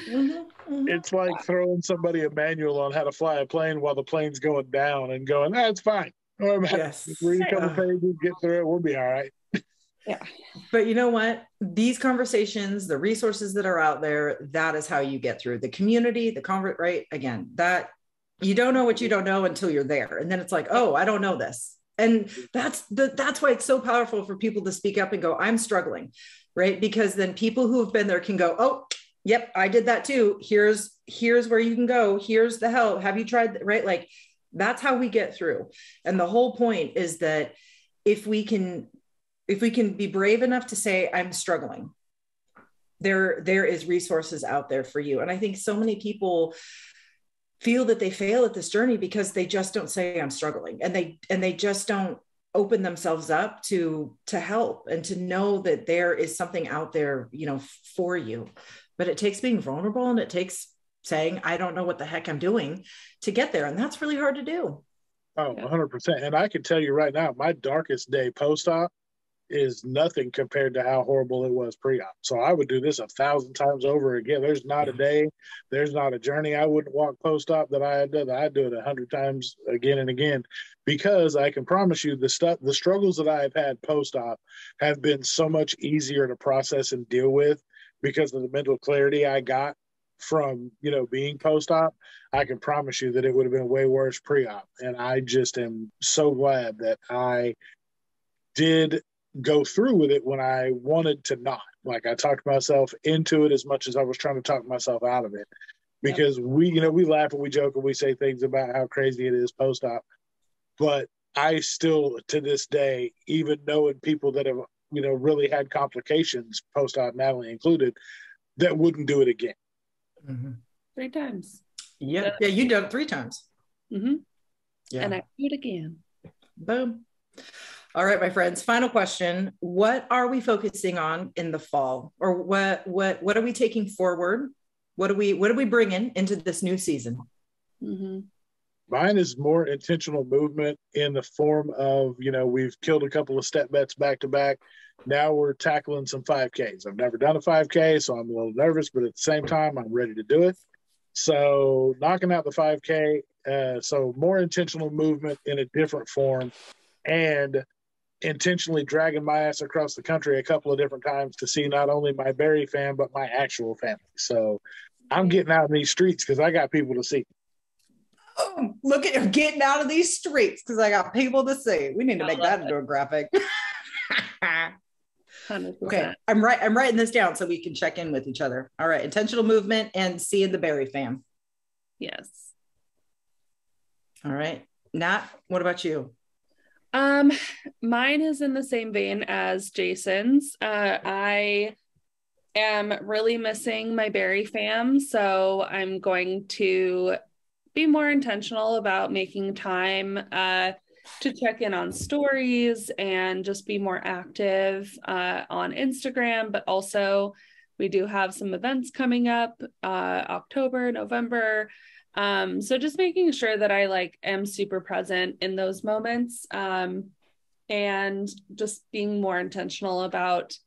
It's like throwing somebody a manual on how to fly a plane while the plane's going down and going, it's fine. Don't worry about it. Read a couple pages, get through it, we'll be all right. Yeah. But you know what? These conversations, the resources that are out there, that is how you get through the community, the convert, right? Again, that you don't know what you don't know until you're there. And then it's like, oh, I don't know this. And that's why it's so powerful for people to speak up and go, I'm struggling, right? Because then people who have been there can go, oh, yep, I did that too. Here's where you can go. Here's the help. Have you tried, right? Like that's how we get through. And the whole point is that if we can be brave enough to say, I'm struggling, there is resources out there for you. And I think so many people feel that they fail at this journey because they just don't say I'm struggling, and they just don't open themselves up to help and to know that there is something out there, for you. But it takes being vulnerable, and it takes saying, I don't know what the heck I'm doing to get there. And that's really hard to do. Oh, 100%. And I can tell you right now, my darkest day post-op is nothing compared to how horrible it was pre-op. So I would do this 1,000 times over again. There's not a day, there's not a journey I wouldn't walk post-op that I had done. I'd do it 100 times again and again, because I can promise you the struggles that I have had post-op have been so much easier to process and deal with because of the mental clarity I got from, being post-op. I can promise you that it would have been way worse pre-op. And I just am so glad that I did go through with it when I wanted to not, Like I talked myself into it as much as I was trying to talk myself out of it, because we laugh and we joke and we say things about how crazy it is post-op, but I still, to this day, even knowing people that have, really had complications post-op, Natalie included, that wouldn't do it again. 3 times. Yeah. Yeah. You done it 3 times. Yeah. And I do it again. Boom. All right, my friends. Final question. What are we focusing on in the fall? Or what are we taking forward? What are we bringing into this new season? Mine is more intentional movement in the form of, we've killed a couple of step bets back to back. Now we're tackling some 5Ks. I've never done a 5K, so I'm a little nervous, but at the same time, I'm ready to do it. So knocking out the 5K, so more intentional movement in a different form, and intentionally dragging my ass across the country a couple of different times to see not only my Barry fam, but my actual family. So I'm getting out in these streets because I got people to see. Oh, look at him getting out of these streets because I got people to see. We need to make that into a graphic. 100%. Okay, I'm writing this down so we can check in with each other. All right, intentional movement and seeing the Barry fam. Yes. All right, Nat, what about you? Mine is in the same vein as Jason's. I am really missing my Barry fam, so I'm going to be more intentional about making time to check in on stories and just be more active on Instagram. But also we do have some events coming up, October, November. So just making sure that I am super present in those moments, and just being more intentional about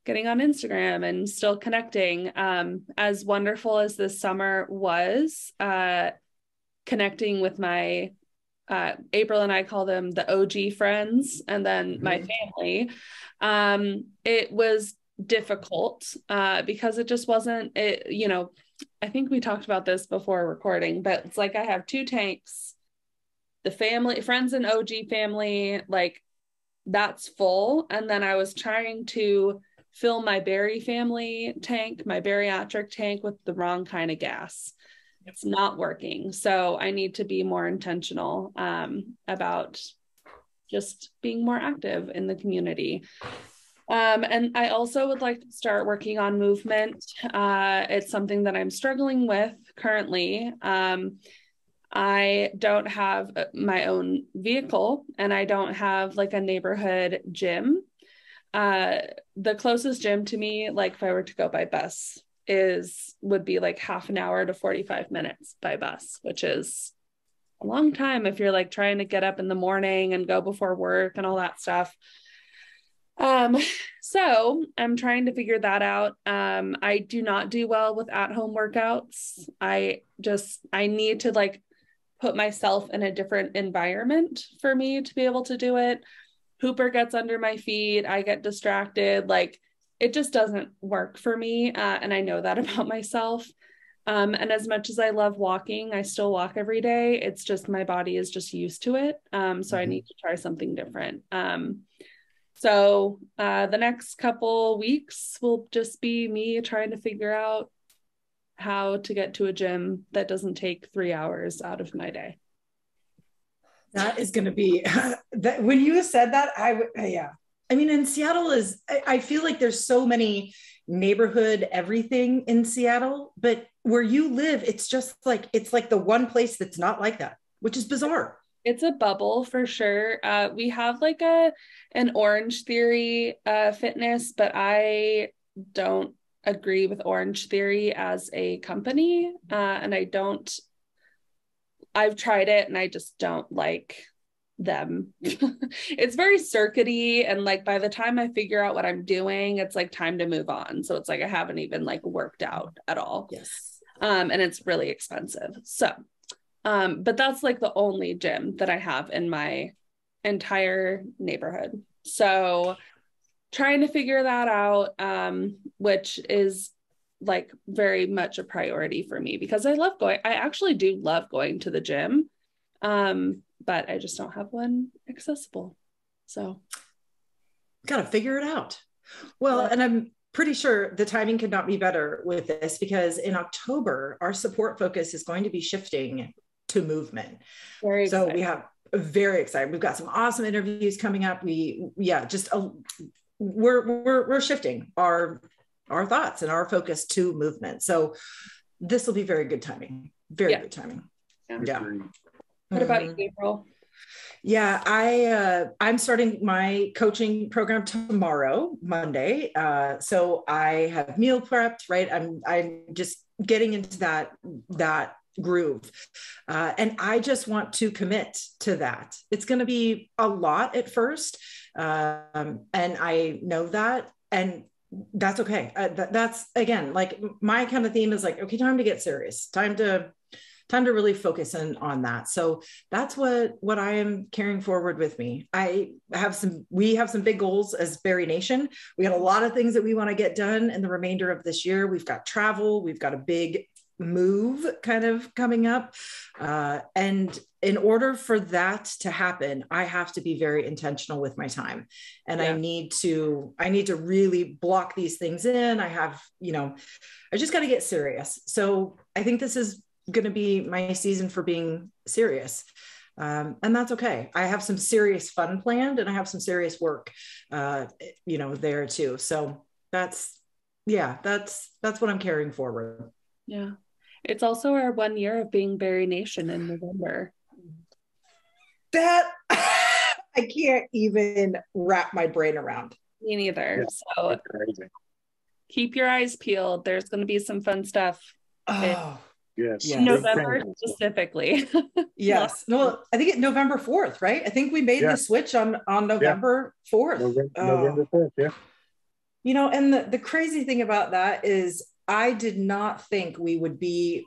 getting on Instagram and still connecting. As wonderful as this summer was, connecting with my April and I call them the OG friends, and then my family. It was difficult because it just wasn't it, I think we talked about this before recording, but it's like I have 2 tanks, the family, friends and OG family, that's full. And then I was trying to fill my Barry family tank, my bariatric tank, with the wrong kind of gas. It's not working. So I need to be more intentional about just being more active in the community. And I also would like to start working on movement. It's something that I'm struggling with currently. I don't have my own vehicle, and I don't have a neighborhood gym. The closest gym to me, if I were to go by bus, would be half an hour to 45 minutes by bus, which is a long time if you're trying to get up in the morning and go before work and all that stuff. So I'm trying to figure that out. I do not do well with at-home workouts. I need to put myself in a different environment for me to be able to do it. Hooper gets under my feet. I get distracted. It just doesn't work for me. And I know that about myself. And as much as I love walking, I still walk every day. It's just my body is just used to it. So I need to try something different. So the next couple weeks will just be me trying to figure out how to get to a gym that doesn't take 3 hours out of my day. That is going to be that when you said that, yeah. I mean, in Seattle I feel like there's so many neighborhood everything in Seattle, but where you live, it's just it's the one place that's not like that, which is bizarre. It's a bubble for sure. We have an Orange Theory fitness, but I don't agree with Orange Theory as a company. And I've tried it and I just don't like them. It's very circuity, and by the time I figure out what I'm doing, it's time to move on. So it's I haven't even worked out at all. Yes. And it's really expensive. So but that's the only gym that I have in my entire neighborhood. So trying to figure that out, which is very much a priority for me because I actually do love going to the gym. But I just don't have one accessible. So got to figure it out. Well, and I'm pretty sure the timing could not be better with this, because in October, our support focus is going to be shifting to movement. Very excited. So we have very excited. We've got some awesome interviews coming up. We're shifting our thoughts and our focus to movement. So this will be very good timing. Very good timing. Yeah. What about you, April? Yeah, I'm starting my coaching program tomorrow, Monday. So I have meal prepped, right? I'm just getting into that groove. And I just want to commit to that. It's going to be a lot at first. And I know that, and that's okay. That's, again, like my kind of theme is like, okay, time to get serious, time to really focus on that. So that's what I am carrying forward with me. We have some big goals as Berry Nation. We got a lot of things that we want to get done in the remainder of this year. We've got travel, we've got a big move kind of coming up. And in order for that to happen, I have to be very intentional with my time. And I need to really block these things in. I just got to get serious. So I think this is going to be my season for being serious. And that's okay. I have some serious fun planned, and I have some serious work, there too. So that's what I'm carrying forward. Yeah. It's also our 1 year of being Berry Nation in November. That I can't even wrap my brain around. Me neither. So keep your eyes peeled. There's going to be some fun stuff. Oh, yes. November specifically. Yes. No, I think it's November 4th, right? I think we made the switch on November 4th. November 4th, yeah. And the crazy thing about that is I did not think we would be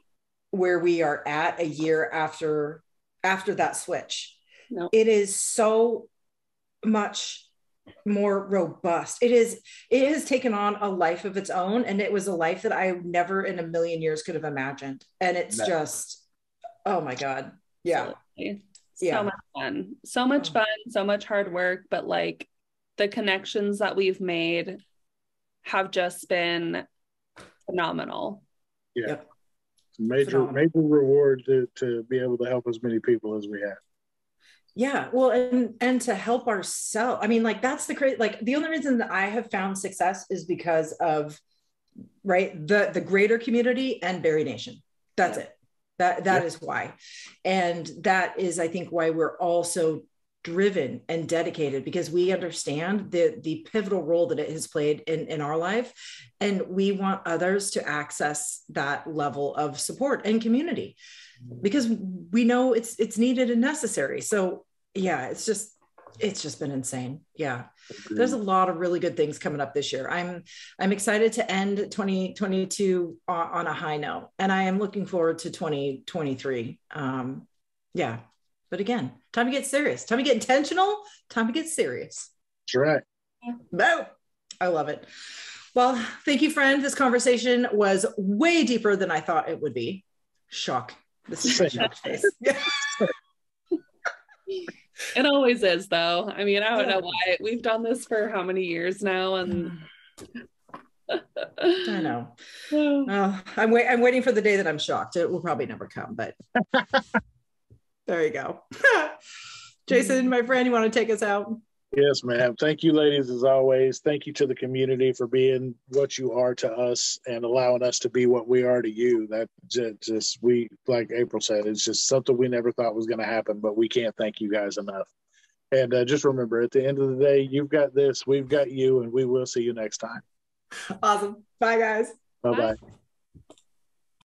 where we are at a year after that switch. No. It is so much more robust. It has taken on a life of its own, and it was a life that I never in a million years could have imagined. And it's just, oh my God. Yeah. Absolutely. So much fun. So much fun, so much hard work, but like the connections that we've made have just been phenomenal. Yeah. Yep. Major reward to be able to help as many people as we have. Yeah. Well, and to help ourselves. I mean, like that's the only reason that I have found success is because of the greater community and Berry Nation. That's it. That is why. And that is, I think, why we're all so driven and dedicated, because we understand the pivotal role that it has played in our life, and we want others to access that level of support and community, because we know it's needed and necessary. So it's just been insane. Yeah. There's a lot of really good things coming up this year. I'm excited to end 2022 on a high note, and I am looking forward to 2023. But again, time to get serious, time to get intentional, time to get serious. That's right. No, I love it. Well, thank you, friend. This conversation was way deeper than I thought it would be. Shock. This is a shock face. It always is, though. I mean, I don't know why. We've done this for how many years now, and I know. Well, I'm waiting for the day that I'm shocked. It will probably never come, but there you go. Jason, my friend, you want to take us out? Yes, ma'am. Thank you, ladies, as always. Thank you to the community for being what you are to us and allowing us to be what we are to you. That we, like April said, it's just something we never thought was going to happen, but we can't thank you guys enough. And just remember, at the end of the day, you've got this, we've got you, and we will see you next time. Awesome. Bye, guys. Bye-bye.